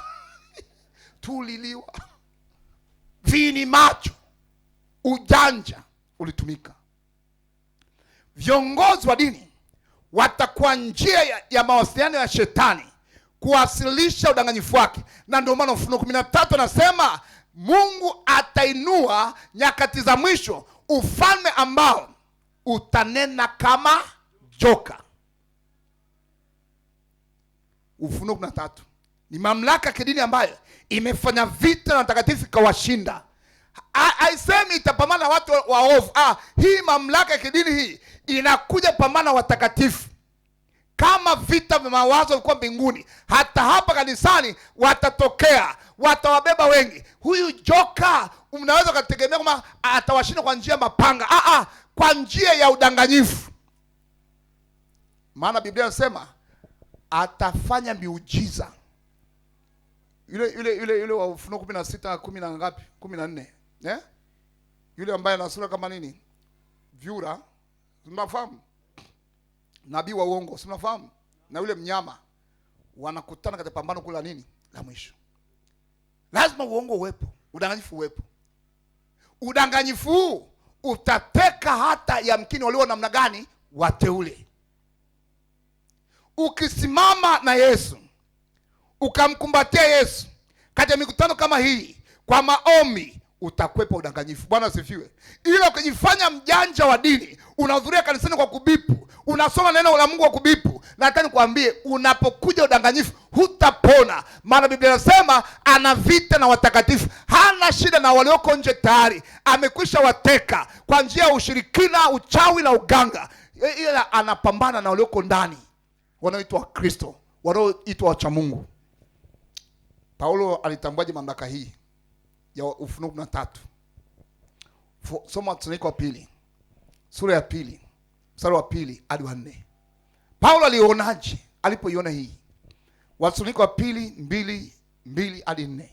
Tuliliwa. Vini macho, ujanja ulitumika. Viongozi wa dini watakuwa njia ya mawasiliano ya shetani kuwasilisha udanganyifu wake. Na ndio maana Ufunuo 13 anasema Mungu atainua nyakati za mwisho ufalme ambao utanena kama joka. Ufunuo 13 ni mamlaka ya kidini ambayo imefanya vita na watakatifu ikawashinda. Haisemi itapambana watu waovu. Hii mamlaka ya kidini hii inakuja pambana watakatifu. Kama vita vya mawazo vilikuwa mbinguni, hata hapa kanisani watatokea, watawabeba wengi. Huyu joka unaweza kutegemea kama atawashinda kwa njia mapanga. Kwa njia ya udanganyifu. Maana Biblia inasema atafanya miujiza. Yule wa Ufunuo 16 10 na ngapi? 14. Yule ambaye ana sura kama nini? Vyura. Unafahamu? Nabii wa uongo, unafahamu? Na yule mnyama wanakutana katika pambano kula nini? La mwisho. Lazima uongo uwepo, udanganyifu uwepo. Udanganyifu huu utateka hata yamkini walio namna gani? Wateule. Ukisimama na Yesu, ukamkumbatia Yesu katika mikutano kama hii kwa maombi, utakwepa udanganyifu. Bwana asifiwe. Ila ukijifanya mjanja wa dini, unahudhuria kanisani kwa kubipu, unasoma neno la Mungu kwa kubipu, na hata nikwambie, unapokuja udanganyifu hutapona. Maana Biblia inasema ana vita na watakatifu. Hana shida na walioko nje, tayari amekwisha wateka kwa njia ya ushirikina, uchawi na uganga. Ila anapambana na walioko ndani, wanaoitwa Kristo, wanaoitwa wacha Mungu. Paulo alitambuaje mamlaka hii ya Ufunuo 13? Soma Wathesalonike wa pili, sura ya 2, mstari wa 2 hadi wa 4. Paulo alionaje alipoiona hii? Wathesalonike wa pili 2:2 hadi 4.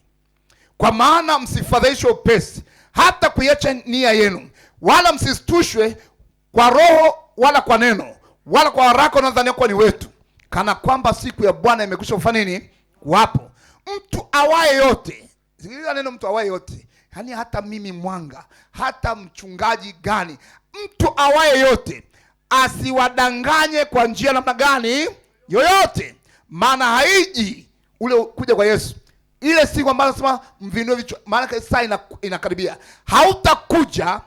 Kwa maana msifadhaishwe upesi hata kuiacha nia yenu, wala msistushwe kwa roho wala kwa neno wala kwa haraka unadhania kuwa ni wetu, kana kwamba siku ya Bwana imekwisha kufanya nini? Kuwapo. Mtu awaye yote, sikiliza neno mtu awaye yote, yaani hata mimi Mwanga, hata mchungaji gani, mtu awaye yote asiwadanganye kwa njia namna gani yoyote. Maana haiji ule kuja kwa Yesu ile siku ambayo nasema mvinue vichwa, maana saa inakaribia. Hautakuja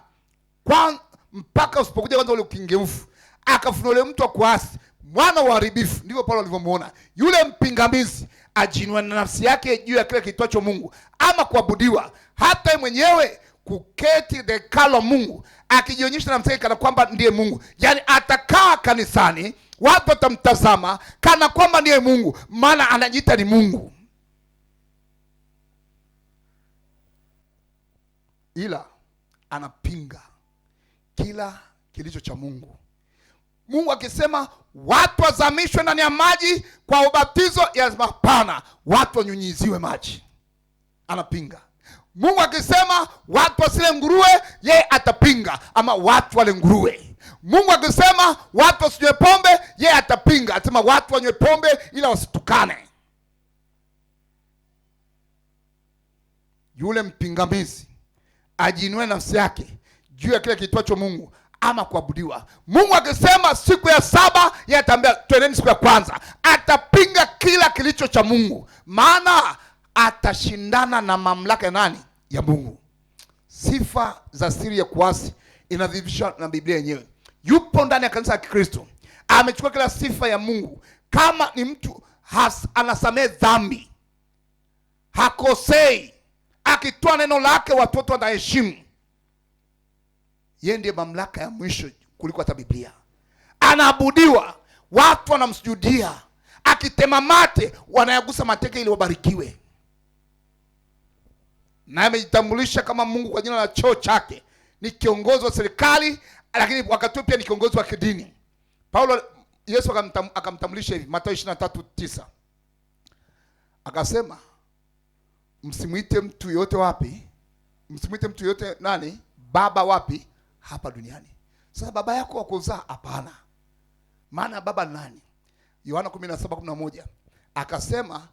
kwa mpaka usipokuja kwanza ule ukingeufu, akafunulia mtu wa kuasi, mwana wa uharibifu. Ndivyo Paulo alivyomuona yule mpingamizi, ajinua na nafsi yake juu ya kile kitwacho Mungu, ama kuabudiwa. Hata yeye mwenyewe kuketi hekalu la Mungu akijionyesha na mseke kana kwamba ndiye Mungu. Yaani atakaa kanisani, watu watamtazama kana kwamba ndiye Mungu, maana anajiita ni Mungu. Ila anapinga kila kilicho cha Mungu. Mungu akisema watu wazamishwe ndani ya maji kwa ubatizo, ya hapana, watu wanyunyiziwe maji, anapinga. Mungu akisema watu wasile nguruwe, yeye atapinga, ama watu wale nguruwe. Mungu akisema watu wasinywe pombe, yeye atapinga, atasema watu wanywe pombe ila wasitukane. Yule mpingamizi ajiinue nafsi yake juu ya kile kiitwacho Mungu ama kuabudiwa. Mungu akisema siku ya saba, yeye ataambia twendeni siku ya kwanza. Atapinga kila kilicho cha Mungu, maana atashindana na mamlaka ya nani? Ya Mungu. Sifa za siri ya kuasi inadhihirishwa na Biblia yenyewe. Yupo ndani ya kanisa la Kristo, amechukua kila sifa ya Mungu. Kama ni mtu anasamehe dhambi, hakosei, akitoa neno lake watoto wanaheshimu, yeye ndiye mamlaka ya mwisho kuliko hata Biblia. Anaabudiwa, watu wanamsujudia, akitema mate wanayagusa mateke ili wabarikiwe. Na amejitambulisha kama Mungu kwa jina la cheo chake. Ni kiongozi wa serikali, lakini wakati pia ni kiongozi wa kidini. Yesu akamtambulisha hivi, Mathayo 23:9. Akasema msimuite mtu yote wapi? Msimuite mtu yote nani? Baba wapi? Hapa duniani. Sasa baba yako wa kuzaa? Hapana. Maana baba nani? Yohana 17:11. Akasema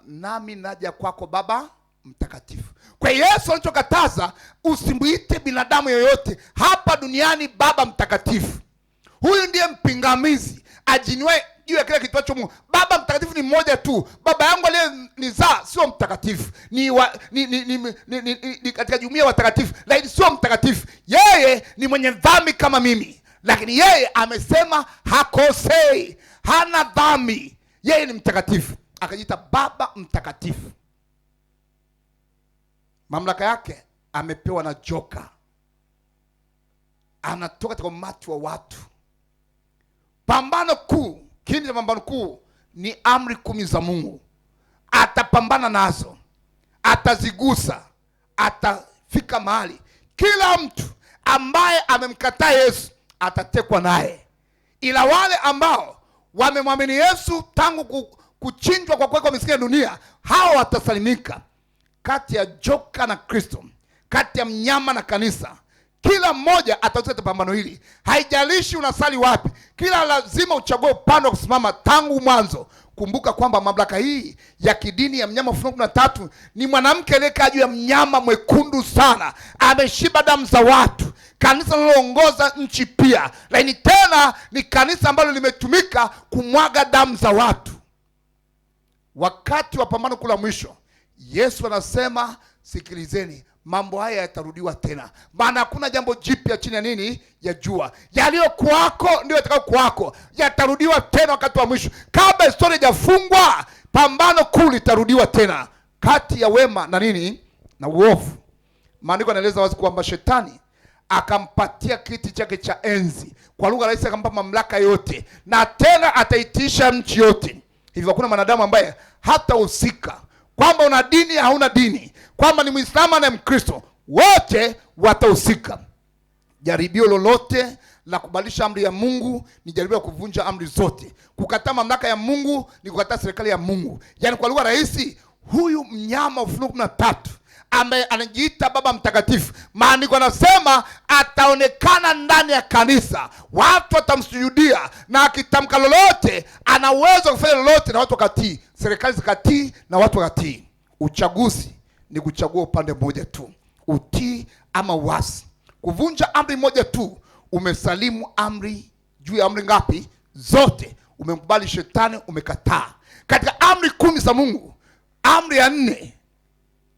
nami naja kwako Baba mtakatifu. Kwa Yesu alichokataza, usimuite binadamu yoyote hapa duniani baba mtakatifu. Huyu ndiye mpingamizi ajinwe juu ya kile kiitwacho Mungu. Baba mtakatifu ni mmoja tu. Baba yangu aliyenizaa sio mtakatifu, ni katika jumuiya watakatifu, lakini sio mtakatifu. Yeye ni mwenye dhambi kama mimi, lakini yeye amesema hakosei, hana dhambi, yeye ni mtakatifu, akajiita Baba mtakatifu. Mamlaka yake amepewa na joka, anatoka katika umati wa watu. Pambano kuu, kini cha pambano kuu ni amri 10 za Mungu. Atapambana nazo, atazigusa, atafika mahali. Kila mtu ambaye amemkataa Yesu atatekwa naye, ila wale ambao wamemwamini Yesu tangu kuchinjwa kwa kuwekwa misingi ya dunia, hao watasalimika. Kati ya joka na Kristo, kati ya mnyama na kanisa, kila mmoja ataweza pambano hili. Haijalishi unasali wapi, kila lazima uchague upande wa kusimama tangu mwanzo. Kumbuka kwamba mamlaka hii ya kidini ya mnyama Ufunuo 13 ni mwanamke aliyekaa juu ya mnyama mwekundu sana, ameshiba damu za watu. Kanisa linaloongoza nchi pia, lakini tena ni kanisa ambalo limetumika kumwaga damu za watu. Wakati wa pambano kula mwisho, Yesu anasema sikilizeni, mambo haya yatarudiwa tena, maana hakuna jambo jipya chini ya nini? Ya jua. Yaliyokuwako ndio yatakayokuwako, yatarudiwa tena wakati wa mwisho. Kabla historia haijafungwa, pambano kuu litarudiwa tena kati ya wema na nini? Na uovu. Maandiko yanaeleza wazi kwamba shetani akampatia kiti chake cha enzi, kwa lugha rahisi akampa mamlaka yote, na tena ataitiisha nchi yote. Hivyo hakuna mwanadamu ambaye hatahusika, kwamba una dini hauna dini, kwamba ni Muislamu na Mkristo, wote watahusika. Jaribio lolote la kubadilisha amri ya Mungu ni jaribio la kuvunja amri zote. Kukataa mamlaka ya Mungu ni kukataa serikali ya Mungu. Yaani kwa lugha rahisi, huyu mnyama Ufunuo 13 ambaye anajiita Baba mtakatifu, maandiko yanasema ataonekana ndani ya kanisa, watu watamsujudia, na akitamka lolote ana uwezo kufanya lolote na watu wakatii, serikali zikatii na watu wakatii. Uchaguzi ni kuchagua upande mmoja tu, utii ama uasi. Kuvunja amri moja tu, umesalimu amri juu ya amri ngapi? Zote. Umemkubali shetani, umekataa. Katika amri 10 za Mungu, amri ya 4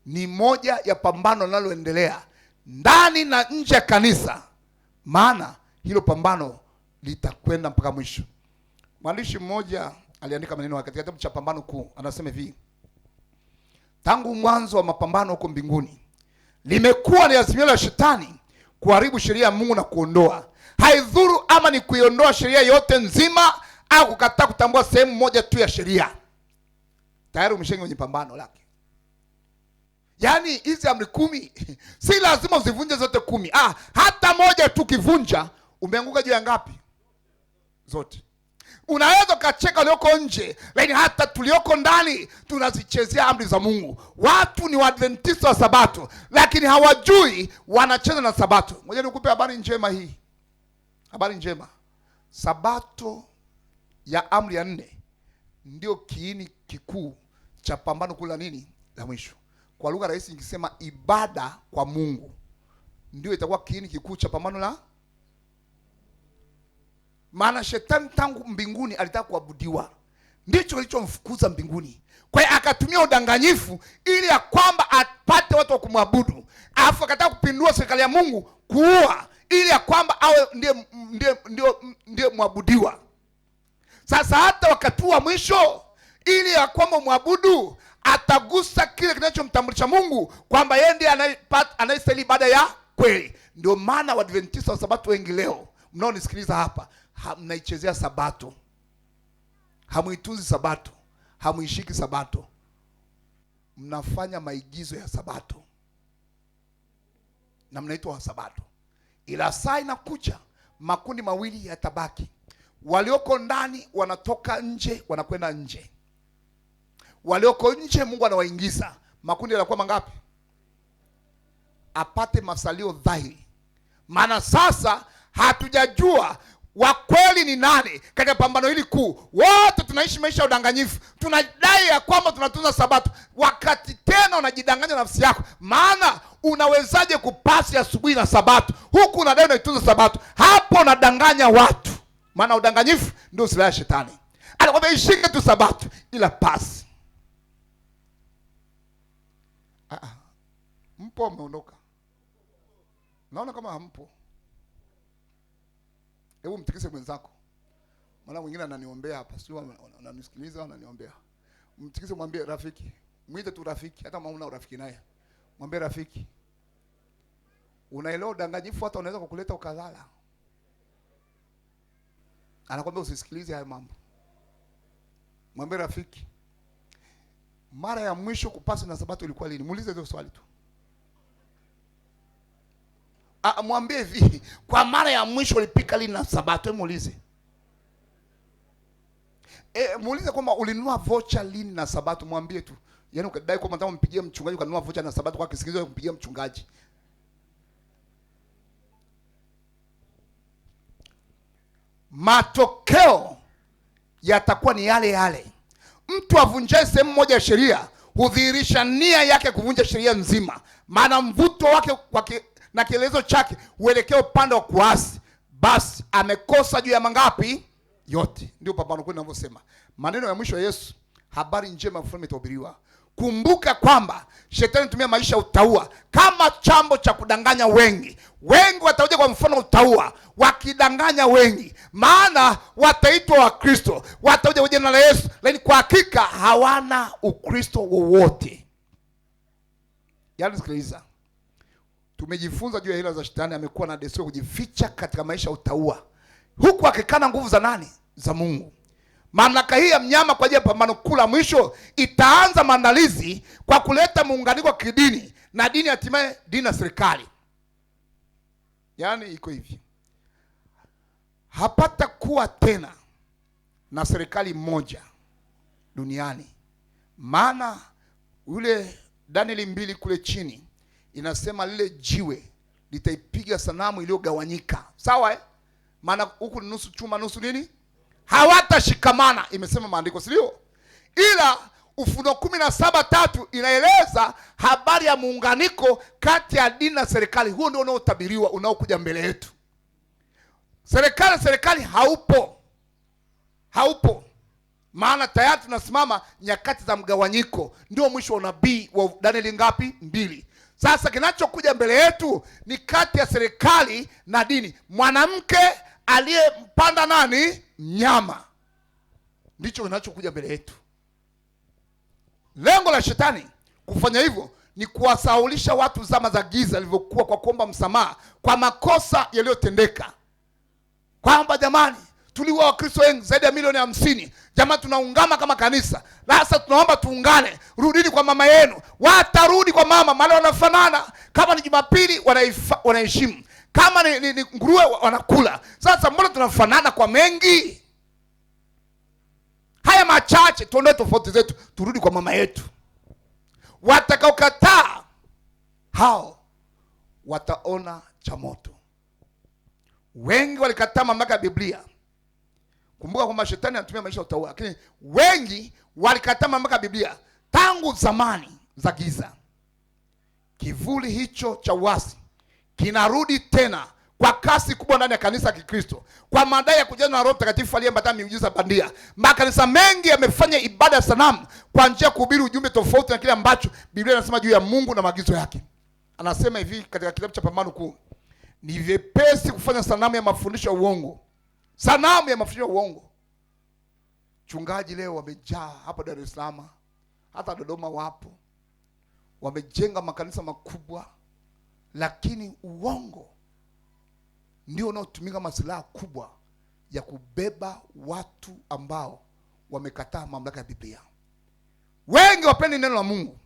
ni moja ya pambano linaloendelea ndani na nje ya kanisa, maana hilo pambano litakwenda mpaka mwisho. Mwandishi mmoja aliandika maneno katika kitabu cha Pambano Kuu, anasema hivi: tangu mwanzo wa mapambano huko mbinguni, limekuwa ni azimio la shetani kuharibu sheria ya Mungu na kuondoa. Haidhuru ama ni kuiondoa sheria yote nzima au kukataa kutambua sehemu moja tu ya sheria, tayari umeshaingia kwenye pambano lake. Yaani hizi amri 10 si lazima uzivunje zote 10. Hata moja tu kivunja, umeanguka juu ya ngapi? Zote. Unaweza ukacheka ulioko nje, lakini hata tulioko ndani tunazichezea amri za Mungu. Watu ni Waadventista wa Sabato, lakini hawajui wanacheza na Sabato. Ngoja nikupe habari njema hii. Habari njema. Sabato ya amri ya 4 ndio kiini kikuu cha pambano kula nini? La mwisho. Kwa lugha rahisi nikisema ibada kwa Mungu ndio itakuwa kiini kikuu cha pambano la. Maana shetani tangu mbinguni alitaka kuabudiwa. Ndicho kilichomfukuza mbinguni. Kwa hiyo akatumia udanganyifu ili ya kwamba apate watu wa kumwabudu. Alafu akataka kupindua serikali ya Mungu, kuua, ili ya kwamba awe ndiye mwabudiwa. Sasa hata wakati wa mwisho, ili ya kwamba mwabudu atagusa kile kinachomtambulisha Mungu kwamba yeye ndiye anayestahili ibada ya kweli. Ndio maana Waadventista wa Sabato wengi leo mnaonisikiliza hapa, mnaichezea Sabato, hamuitunzi Sabato, hamuishiki Sabato, mnafanya maigizo ya Sabato na mnaitwa wa Sabato. Ila saa inakuja, makundi mawili yatabaki. Walioko ndani wanatoka nje, wanakwenda nje. Walioko nje Mungu anawaingiza. Makundi yanakuwa mangapi? Apate masalio dhahiri. Maana sasa hatujajua wa kweli ni nani katika pambano hili kuu. Wote tunaishi maisha ya udanganyifu. Tunadai ya kwamba tunatunza Sabato, wakati tena unajidanganya nafsi yako. Maana unawezaje kupasi asubuhi na Sabato huku unadai unaitunza Sabato? Hapo unadanganya watu. Maana udanganyifu ndio silaha ya shetani. Anakwambia ishike tu Sabato ila pasi. Mpo umeondoka. Naona kama hampo. Hebu mtikise mwenzako. Maana mwingine ananiombea hapa, sio ananisikiliza, ananiombea. Mtikise, mwambie rafiki. Mwite tu rafiki, hata kama una urafiki naye. Mwambie rafiki. Unaelewa udanganyifu hata unaweza kukuleta ukalala. Anakwambia usisikilize haya mambo. Mwambie rafiki. Mara ya mwisho kupasi na Sabato ilikuwa lini? Muulize hizo swali tu. Mwambie hivi, kwa mara ya mwisho ulipika lini na Sabato? Muulize. Muulize kwamba ulinunua vocha lini na Sabato, mwambie tu. Yaani ukadai kwamba nataka umpigie mchungaji ukanunua vocha na Sabato kwa kisingizio kumpigia mchungaji. Matokeo yatakuwa ni yale yale. Mtu avunjaye sehemu moja ya sheria hudhihirisha nia yake kuvunja sheria nzima. Maana mvuto wake na kielezo chake uelekea upande wa kuasi, basi amekosa juu ya mangapi? Yote. Ndio pambano kweli ninavyosema. Maneno ya mwisho ya Yesu, habari njema ya ufalme itahubiriwa. Kumbuka kwamba shetani anatumia maisha ya utaua kama chambo cha kudanganya wengi. Wengi watakuja kwa mfano utaua, wakidanganya wengi. Maana wataitwa Wakristo, watakuja kwa jina la Yesu, lakini kwa hakika hawana Ukristo wowote. Yaani sikiliza. Tumejifunza juu ya hila za shetani. Amekuwa na desturi kujificha katika maisha ya utaua, huku akikana nguvu za nani? Za Mungu. Mamlaka hii ya mnyama kwa ajili ya pambano kula mwisho itaanza maandalizi kwa kuleta muunganiko wa kidini na dini, hatimaye dini na serikali. Yaani iko hivi. Hapata kuwa tena na serikali moja duniani. Maana yule Danieli 2 kule chini inasema lile jiwe litaipiga sanamu iliyogawanyika. Sawa Maana huku ni nusu chuma nusu nini? Hawatashikamana, imesema maandiko, sio? Ila Ufunuo 17:3 inaeleza habari ya muunganiko kati ya dini na serikali. Huo ndio unaotabiriwa, unaokuja mbele yetu. Serikali haupo. Maana tayari tunasimama nyakati za mgawanyiko. Ndio mwisho wa unabii wa Danieli ngapi? 2. Sasa kinachokuja mbele yetu ni kati ya serikali na dini. Mwanamke aliyempanda nani? Mnyama. Ndicho kinachokuja mbele yetu. Lengo la shetani Kufanya hivyo ni kuwasahaulisha watu zama za giza ilivyokuwa, kwa kuomba msamaha kwa makosa yaliyotendeka. Kwamba jamani, tuliwa Wakristo wengi zaidi ya milioni 50. Jamani, tunaungama kama kanisa. Sasa tunaomba tuungane, rudini kwa mama yenu. Watarudi kwa mama, maana wanafanana. Kama ni Jumapili wanaheshimu, kama ni nguruwe wanakula. Sasa mbona tunafanana kwa mengi? Haya machache, tuondoe tofauti zetu, turudi kwa mama yetu. Watakaokataa hao wataona cha moto. Wengi walikataa mamlaka ya Biblia. Kumbuka kwamba shetani anatumia maisha ya utaua, lakini wengi walikataa mamlaka ya Biblia tangu zamani za giza. Kivuli hicho cha uasi kinarudi tena kwa kasi kubwa ndani ya kanisa la Kikristo, kwa madai ya kujazwa na Roho Mtakatifu aliyeambatana miujiza bandia. Makanisa mengi yamefanya ibada ya sanamu kwa njia ya kuhubiri ujumbe tofauti na kile ambacho Biblia inasema juu ya Mungu na maagizo yake. Anasema hivi katika kitabu cha Pambano Kuu: ni vyepesi kufanya sanamu ya mafundisho ya uongo. Sanamu ya mafundisho ya uongo. Chungaji leo wamejaa hapa Dar es Salaam, hata Dodoma wapo. Wamejenga makanisa makubwa, lakini uongo ndio unaotumika kama silaha kubwa ya kubeba watu ambao wamekataa mamlaka ya Biblia. Wengi wapendi neno la Mungu,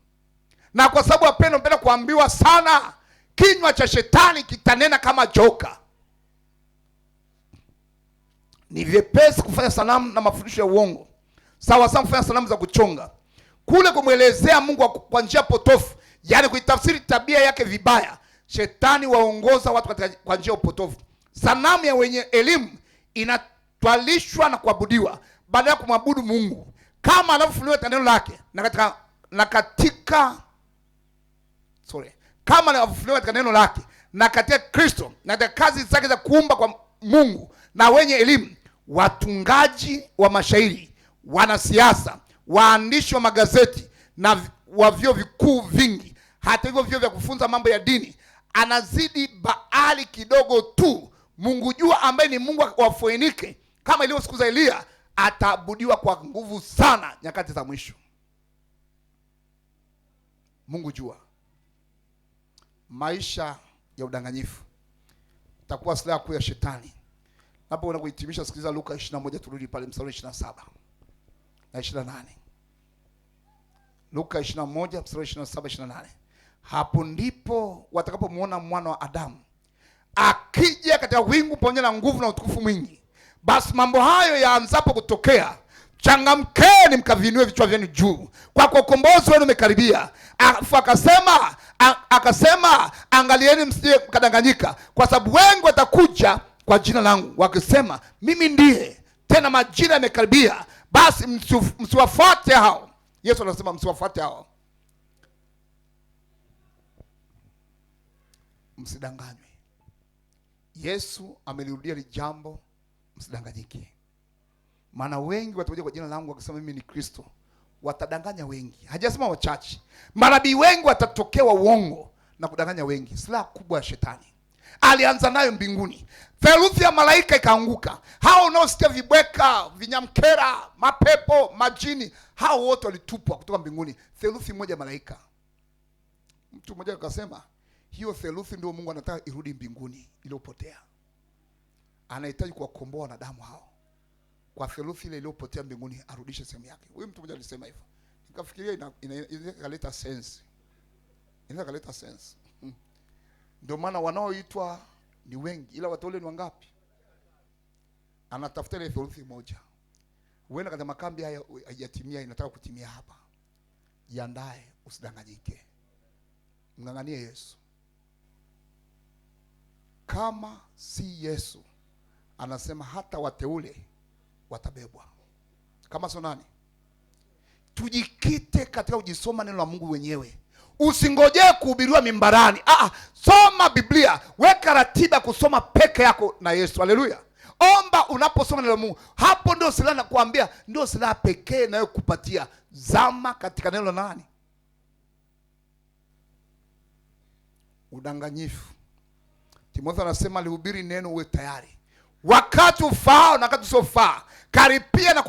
na kwa sababu wapenda kuambiwa sana, kinywa cha shetani kitanena kama joka. Ni vyepesi kufanya sanamu na mafundisho ya uongo, sawa sawa kufanya sanamu za kuchonga, kule kumwelezea Mungu kwa njia potofu, yani kuitafsiri tabia yake vibaya. Shetani waongoza watu katika kwa njia potofu. Sanamu ya wenye elimu inatwalishwa na kuabudiwa badala ya kumwabudu Mungu kama anavyofunuliwa katika neno lake kama anavyofunuliwa katika neno lake na katika Kristo na katika kazi zake za kuumba kwa Mungu. Na wenye elimu, watungaji wa mashairi, wanasiasa, waandishi wa magazeti na wa vyuo vikuu vingi, hata hivyo vyuo vya kufunza mambo ya dini, anazidi Baali kidogo tu. Mungu jua ambaye ni Mungu wa Foinike, kama ilivyo siku za Elia, ataabudiwa kwa nguvu sana nyakati za mwisho. Mungu jua. Maisha ya udanganyifu itakuwa silaha kuu ya shetani. Hapo unapohitimisha, sikiliza Luka 21, turudi pale mstari 27 na 28. Luka 21 mstari 27 28. Hapo ndipo watakapomuona mwana wa Adamu akija katika wingu pamoja na nguvu na utukufu mwingi. Basi mambo hayo yaanzapo kutokea, changamkeni mkavinue vichwa vyenu juu, kwa ukombozi wenu umekaribia. Akasema, angalieni msije mkadanganyika, kwa sababu wengi watakuja kwa jina langu wakisema mimi ndiye, tena majira yamekaribia. Basi msiwafuate hao. Yesu anasema msiwafuate hao. Msidanganywe. Yesu amelirudia li jambo, msidanganyike. Maana wengi watakuja kwa jina langu wakisema mimi ni Kristo. Watadanganya wengi. Hajasema wachache. Manabii wengi watatokewa uongo na kudanganya wengi. Silaha kubwa ya shetani alianza nayo mbinguni. Theluthi ya malaika ikaanguka. Hao unaosikia vibweka, vinyamkera, mapepo, majini, hao wote walitupwa kutoka mbinguni. Theluthi moja malaika. Mtu mmoja akasema hiyo theluthi ndio Mungu anataka irudi mbinguni iliyopotea. Anahitaji kuwakomboa wanadamu hao. Kwa theluthi ile iliyopotea mbinguni arudishe sehemu yake. Huyu mtu mmoja alisema hivyo. Nikafikiria inaleta sense. Inaleta sense. Ndio maana wanaoitwa ni wengi, ila wateule ni wangapi? Anatafuta ile theluthi moja. Uenda katika makambi haya hajatimia, inataka kutimia hapa. Jiandae, usidanganyike. Mng'ang'anie Yesu. Kama si Yesu, anasema hata wateule watabebwa. Kama sio nani? Tujikite katika kujisoma neno la Mungu wenyewe. Usingojee kuhubiriwa mimbarani. Soma Biblia. Weka ratiba kusoma peke yako na Yesu. Haleluya. Omba unaposoma neno la Mungu. Hapo ndio silaha na kuambia, ndio silaha pekee nayo kupatia. Zama katika neno la nani? Udanganyifu. Timotheo anasema lihubiri neno, uwe tayari wakati ufao na wakati usiofaa. Karipia na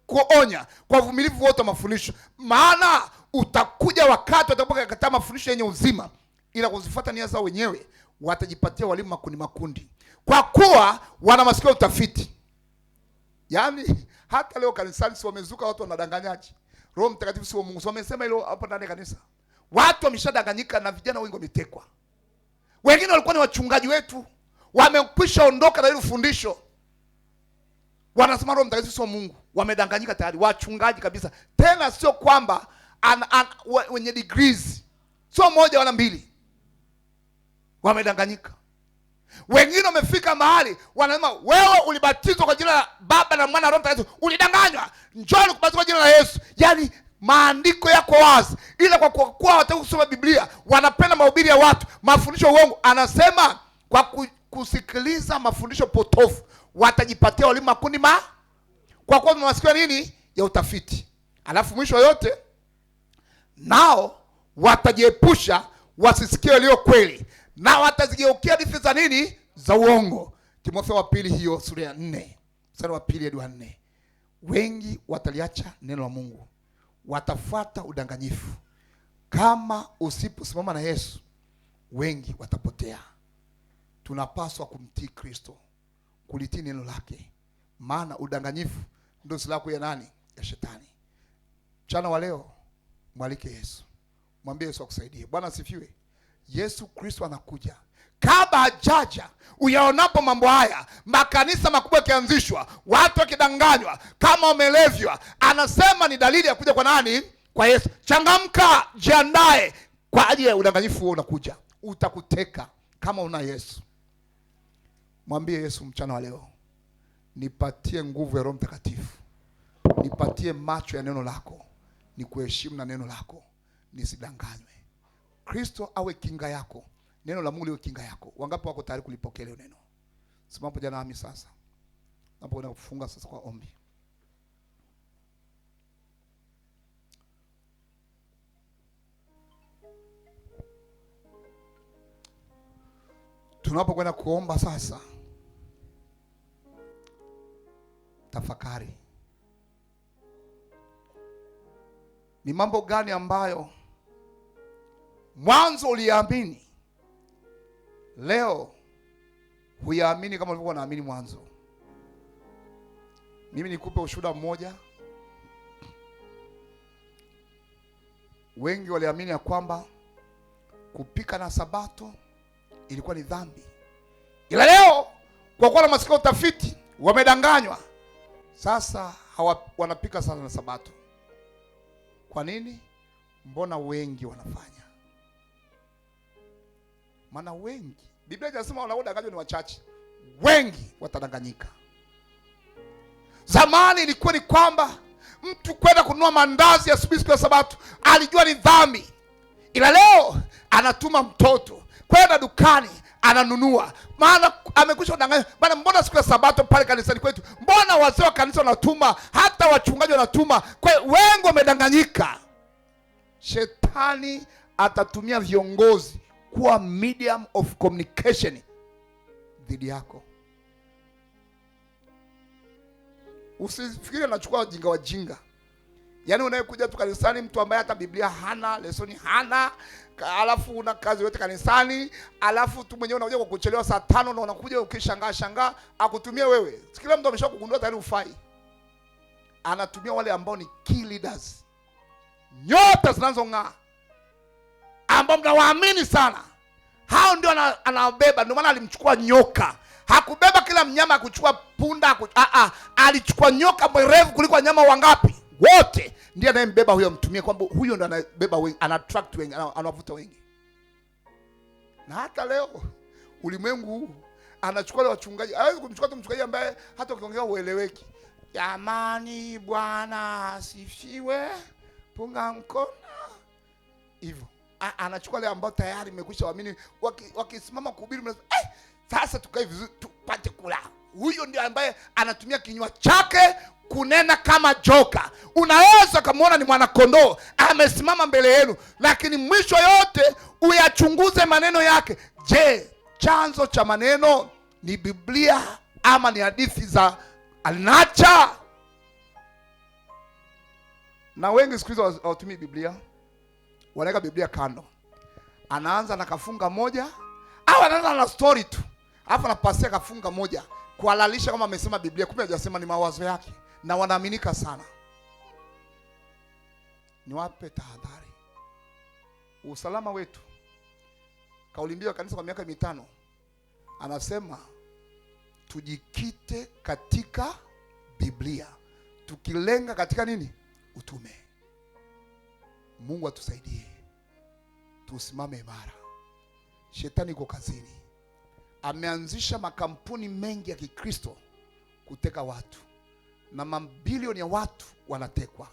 kuonya kwa uvumilivu wote wa mafundisho. Maana utakuja wakati watakapokataa mafundisho yenye uzima, ila kuzifuata nia zao wenyewe, watajipatia walimu makundi makundi, kwa kuwa wana masikio ya utafiti. Yaani hata leo kanisani si wamezuka watu wanadanganyaji. Roho Mtakatifu si wa Mungu. So wamesema hilo hapo ndani ya kanisa. Watu wameshadanganyika na vijana wengi wametekwa. Wengine walikuwa ni wachungaji wetu, wamekwisha ondoka na hilo fundisho. Wanasema Roho Mtakatifu si wa Mungu. Wamedanganyika tayari, wachungaji kabisa. Tena sio kwamba wenye degrees. Sio moja wala mbili. Wamedanganyika. Wengine wamefika mahali wanasema wewe ulibatizwa kwa jina la Baba na Mwana na Roho Mtakatifu. Ulidanganywa. Njoo nikubatizwe kwa jina la Yesu. Yaani maandiko yako wazi, ila kwa kuwa hawataka kusoma Biblia, wanapenda mahubiri ya watu, mafundisho uongo. Anasema kwa kusikiliza mafundisho potofu watajipatia walimu makundi kwa kuwa tunawasikia nini ya utafiti. Alafu mwisho yote nao watajiepusha wasisikie walio kweli, na watazigeukia hadithi za nini za uongo. Timotheo wa pili hiyo sura ya 4 mstari wa 2 hadi wa 4. Wengi wataliacha neno la Mungu, watafuata udanganyifu. Kama usiposimama na Yesu, wengi watapotea. Tunapaswa kumtii Kristo, kulitii neno lake, maana udanganyifu ndio silaha ya nani? Ya shetani. Mchana wa leo mwalike Yesu, mwambie Yesu akusaidie. Bwana asifiwe. Yesu Kristo anakuja. Kabla hajaja, uyaonapo mambo haya, makanisa makubwa yakianzishwa, watu wakidanganywa kama wamelevywa, anasema ni dalili ya kuja kwa nani? Kwa Yesu. Changamka, jiandae kwa ajili ya udanganyifu huo unakuja. Utakuteka kama una Yesu. Mwambie Yesu mchana wa leo, nipatie nguvu ya Roho Mtakatifu, nipatie macho ya neno lako, nikuheshimu na neno lako, nisidanganywe. Kristo awe kinga yako, neno la Mungu liwe kinga yako. Wangapi wako tayari kulipokea leo neno? Simama pamoja nami sasa. Napoenda kufunga sasa kwa ombi. Tunapokwenda kuomba sasa, tafakari. Ni mambo gani ambayo mwanzo uliamini, leo huyaamini kama ulivyokuwa unaamini mwanzo? Mimi nikupe ushuhuda mmoja. Wengi waliamini ya kwamba kupika na Sabato ilikuwa ni dhambi, ila leo kwa kuwa na masikio utafiti wamedanganywa. Sasa wanapika sana na Sabato. Kwa nini? Mbona wengi wanafanya? Maana wengi, Biblia inasema wanaodanganywa ni wachache, wengi watadanganyika. Zamani ilikuwa ni kwamba mtu kwenda kununua mandazi ya siku ya Sabato alijua ni dhambi, ila leo anatuma mtoto kwenda dukani ananunua, maana amekwisha kudanganywa. Bwana, mbona siku ya Sabato pale kanisani kwetu, mbona wazee wa kanisa wanatuma, hata wachungaji wanatuma? Kwa hiyo wengi wamedanganyika. Shetani atatumia viongozi kuwa medium of communication dhidi yako. Usifikiri anachukua wajinga. Yaani unayekuja tu kanisani, mtu ambaye hata Biblia hana, lesoni hana, alafu una kazi yote kanisani, alafu tu mwenyewe unakuja kwa kuchelewa saa 5 na unakuja ukishangaa akutumie wewe. Kila mtu ameshakugundua tayari ufai. Anatumia wale ambao ni key leaders, nyota zinazong'aa, ambao mnawaamini sana. Hao ndio anabeba. Ndio maana alimchukua nyoka. Hakubeba kila mnyama, akuchukua punda, alichukua nyoka mwerevu kuliko wanyama wangapi wote. Ndiye anayembeba huyo, mtumie kwamba huyo ndo anabeba wengi, ana attract wengi, anawavuta wengi. Na hata leo ulimwengu huu anachukua wale wachungaji. Hawezi kumchukua tu mchungaji ambaye hata ukiongea ueleweki. Jamani, Bwana asifiwe, punga mkono hivyo. Anachukua wale ambao tayari mmekwisha waamini, wakisimama kuhubiri sasa tukae vizuri tupate kula. Huyo ndio ambaye anatumia kinywa chake kunena kama joka. Unaweza kumuona ni mwana kondoo amesimama mbele yenu, lakini mwisho yote uyachunguze maneno yake. Je, chanzo cha maneno ni Biblia ama ni hadithi za alinacha? Na wengi siku hizo hawatumii Biblia, wanaweka Biblia kando, anaanza na kafunga moja au anaanza na story tu, alafu anapasia kafunga moja kuhalalisha kama amesema Biblia, kumbe hajasema, ni mawazo yake, na wanaaminika sana. Niwape tahadhari, usalama wetu. Kauli mbiu ya kanisa kwa miaka 5 anasema tujikite katika Biblia, tukilenga katika nini? Utume. Mungu atusaidie tusimame imara. Shetani yuko kazini, ameanzisha makampuni mengi ya Kikristo kuteka watu, na mabilioni ya watu wanatekwa.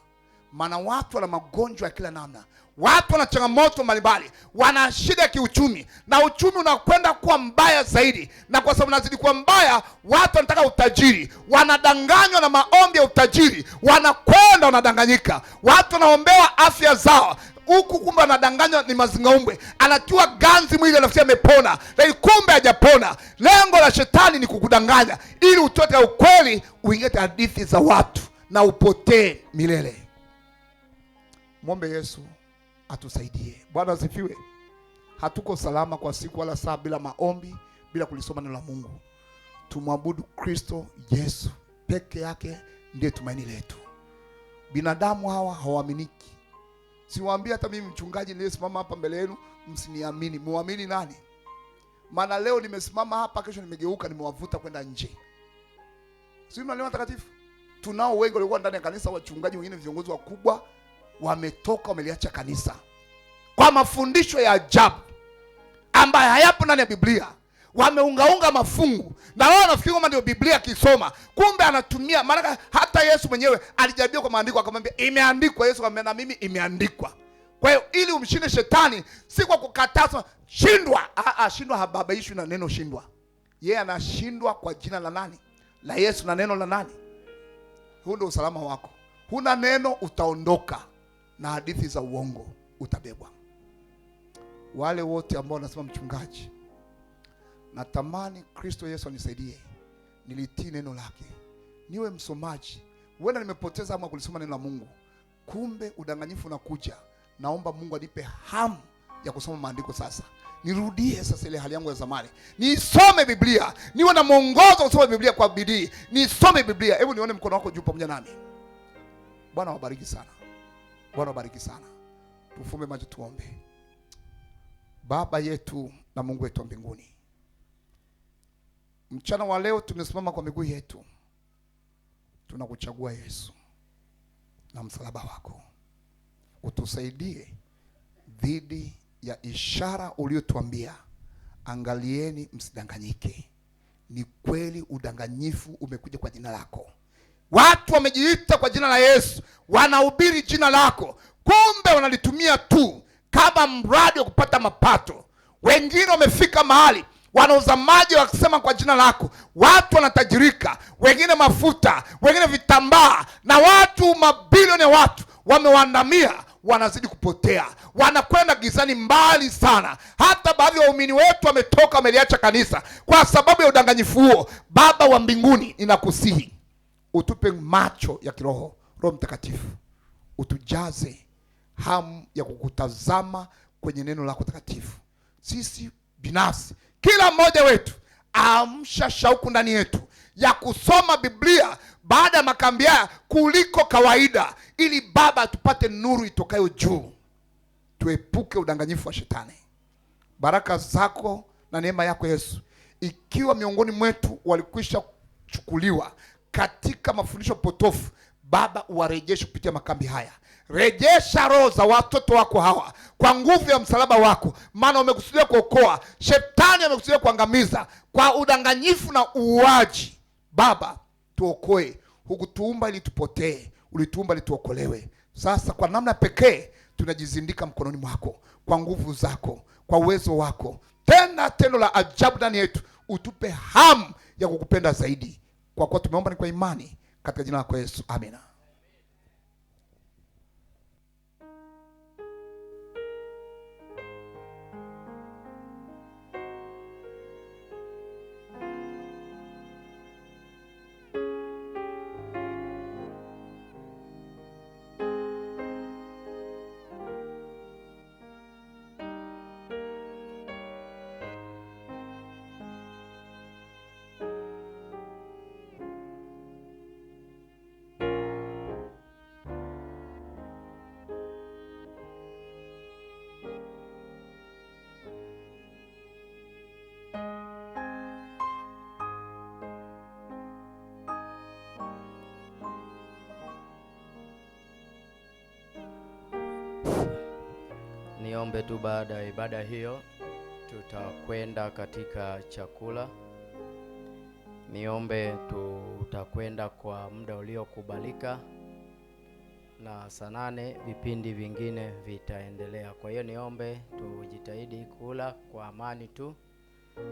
Maana watu wana magonjwa ya kila namna, watu wana changamoto mbalimbali, wana shida ya kiuchumi, na uchumi unakwenda kuwa mbaya zaidi. Na kwa sababu unazidi kuwa mbaya, watu wanataka utajiri, wanadanganywa na maombi ya utajiri, wanakwenda wanadanganyika. Watu wanaombewa afya zao huku, kumbe wanadanganywa ni mazingaumbwe. Anatiwa ganzi mwili, anafikia amepona, lakini kumbe hajapona. Lengo la shetani ni kukudanganya ili utoke ukweli, uingie hadithi za watu na upotee milele. Mwombe Yesu atusaidie. Bwana asifiwe. Hatuko salama kwa siku wala saa bila maombi, bila kulisoma neno la Mungu. Tumwabudu Kristo Yesu peke yake, ndiye tumaini letu. Binadamu hawa hawaaminiki. Siwaambia hata mimi mchungaji niliyesimama hapa mbele yenu msiniamini. Muamini nani? Maana leo nimesimama hapa, kesho nimegeuka, nimewavuta kwenda nje. Sio mnaelewa takatifu? Tunao wengi walikuwa ndani ya kanisa, wachungaji wengine, viongozi wakubwa, wametoka wameliacha kanisa kwa mafundisho ya ajabu ambayo hayapo ndani ya Biblia. Wameungaunga mafungu na wao wanafikiri kama ndio Biblia kisoma, kumbe anatumia. Maana hata Yesu mwenyewe alijaribiwa kwa maandiko, akamwambia imeandikwa. Yesu akamwambia na mimi imeandikwa. Kwa hiyo ili umshinde shetani si kwa kukataza shindwa. Shindwa hababaishwi na neno shindwa. Yeye anashindwa kwa jina la nani? La Yesu, na neno la nani? Huo ndio usalama wako. Huna neno utaondoka na hadithi za uongo utabebwa. Wale wote ambao wanasema mchungaji, natamani Kristo Yesu anisaidie nilitii neno lake, niwe msomaji, huenda nimepoteza hamu ya kulisoma neno la Mungu, kumbe udanganyifu unakuja. Naomba Mungu anipe hamu ya kusoma maandiko sasa. Nirudie sasa ile hali yangu ya zamani, nisome Biblia, niwe na mwongozo kusoma Biblia kwa bidii, nisome Biblia. Hebu nione mkono wako juu pamoja nami. Bwana wabariki sana. Bwana wabariki sana. Tufumbe macho tuombe. Baba yetu na Mungu wetu wa mbinguni, mchana wa leo tumesimama kwa miguu yetu, tunakuchagua Yesu na msalaba wako. Utusaidie dhidi ya ishara uliotuambia, angalieni msidanganyike. Ni kweli udanganyifu umekuja kwa jina lako. Watu wamejiita kwa jina la Yesu, wanahubiri jina lako, kumbe wanalitumia tu kama mradi wa kupata mapato. Wengine wamefika mahali wanauza maji wakisema kwa jina lako, watu wanatajirika, wengine mafuta, wengine vitambaa, na watu mabilioni ya watu wamewaandamia, wanazidi kupotea, wanakwenda gizani mbali sana. Hata baadhi ya waumini wetu wametoka, wameliacha kanisa kwa sababu ya udanganyifu huo. Baba wa mbinguni, ninakusihi utupe macho ya kiroho. Roho Mtakatifu, utujaze hamu ya kukutazama kwenye neno lako takatifu. Sisi binafsi, kila mmoja wetu amsha shauku ndani yetu ya kusoma Biblia baada ya makambi haya kuliko kawaida, ili Baba tupate nuru itokayo juu, tuepuke udanganyifu wa shetani. Baraka zako na neema yako Yesu, ikiwa miongoni mwetu walikwisha chukuliwa katika mafundisho potofu, Baba uwarejeshe kupitia makambi haya. Rejesha roho za watoto wako hawa kwa nguvu ya msalaba wako, maana umekusudia kuokoa. Shetani amekusudia kuangamiza kwa udanganyifu na uuaji. Baba tuokoe. Hukutuumba ili tupotee, ulituumba ili tuokolewe. Sasa kwa namna pekee tunajizindika mkononi mwako, kwa nguvu zako, kwa uwezo wako. Tena tendo la ajabu ndani yetu, utupe hamu ya kukupenda zaidi. Kwa kuwa tumeomba ni kwa imani katika jina lako Yesu, amina. Niombe tu baada ya ibada hiyo tutakwenda katika chakula. Niombe tutakwenda kwa muda uliokubalika, na saa 8 vipindi vingine vitaendelea. Kwa hiyo niombe tujitahidi kula kwa amani tu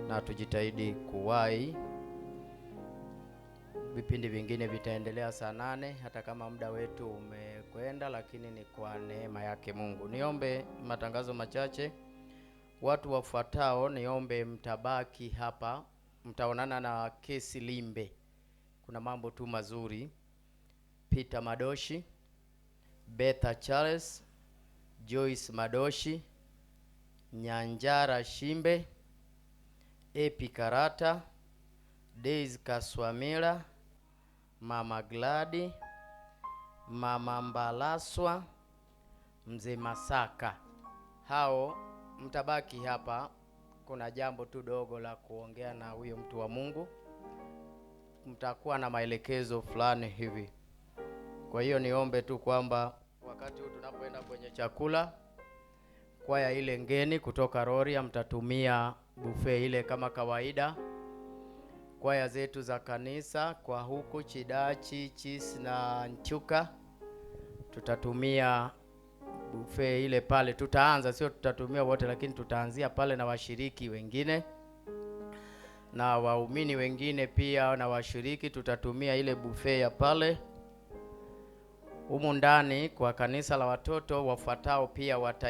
na tujitahidi kuwahi. Vipindi vingine vitaendelea saa 8 hata kama muda wetu umekwenda, lakini ni kwa neema yake Mungu. Niombe matangazo machache. Watu wafuatao niombe mtabaki hapa, mtaonana na Kesi Limbe. Kuna mambo tu mazuri. Peter Madoshi, Betha Charles, Joyce Madoshi, Nyanjara Shimbe, Epi Karata, Daisy Kaswamila, Mama Gladi, Mama Mbalaswa, Mzee Masaka. Hao mtabaki hapa. Kuna jambo tu dogo la kuongea na huyo mtu wa Mungu. Mtakuwa na maelekezo fulani hivi. Kwa hiyo niombe tu kwamba wakati huu tunapoenda kwenye chakula, kwaya ile ngeni kutoka Rorya mtatumia buffet ile kama kawaida. Kwaya zetu za kanisa kwa huku Chidachi, Chis na Nchuka tutatumia buffet ile pale. Tutaanza, sio tutatumia wote, lakini tutaanzia pale na washiriki wengine na waumini wengine pia na washiriki tutatumia ile buffet ya pale. Humu ndani kwa kanisa la watoto wafuatao pia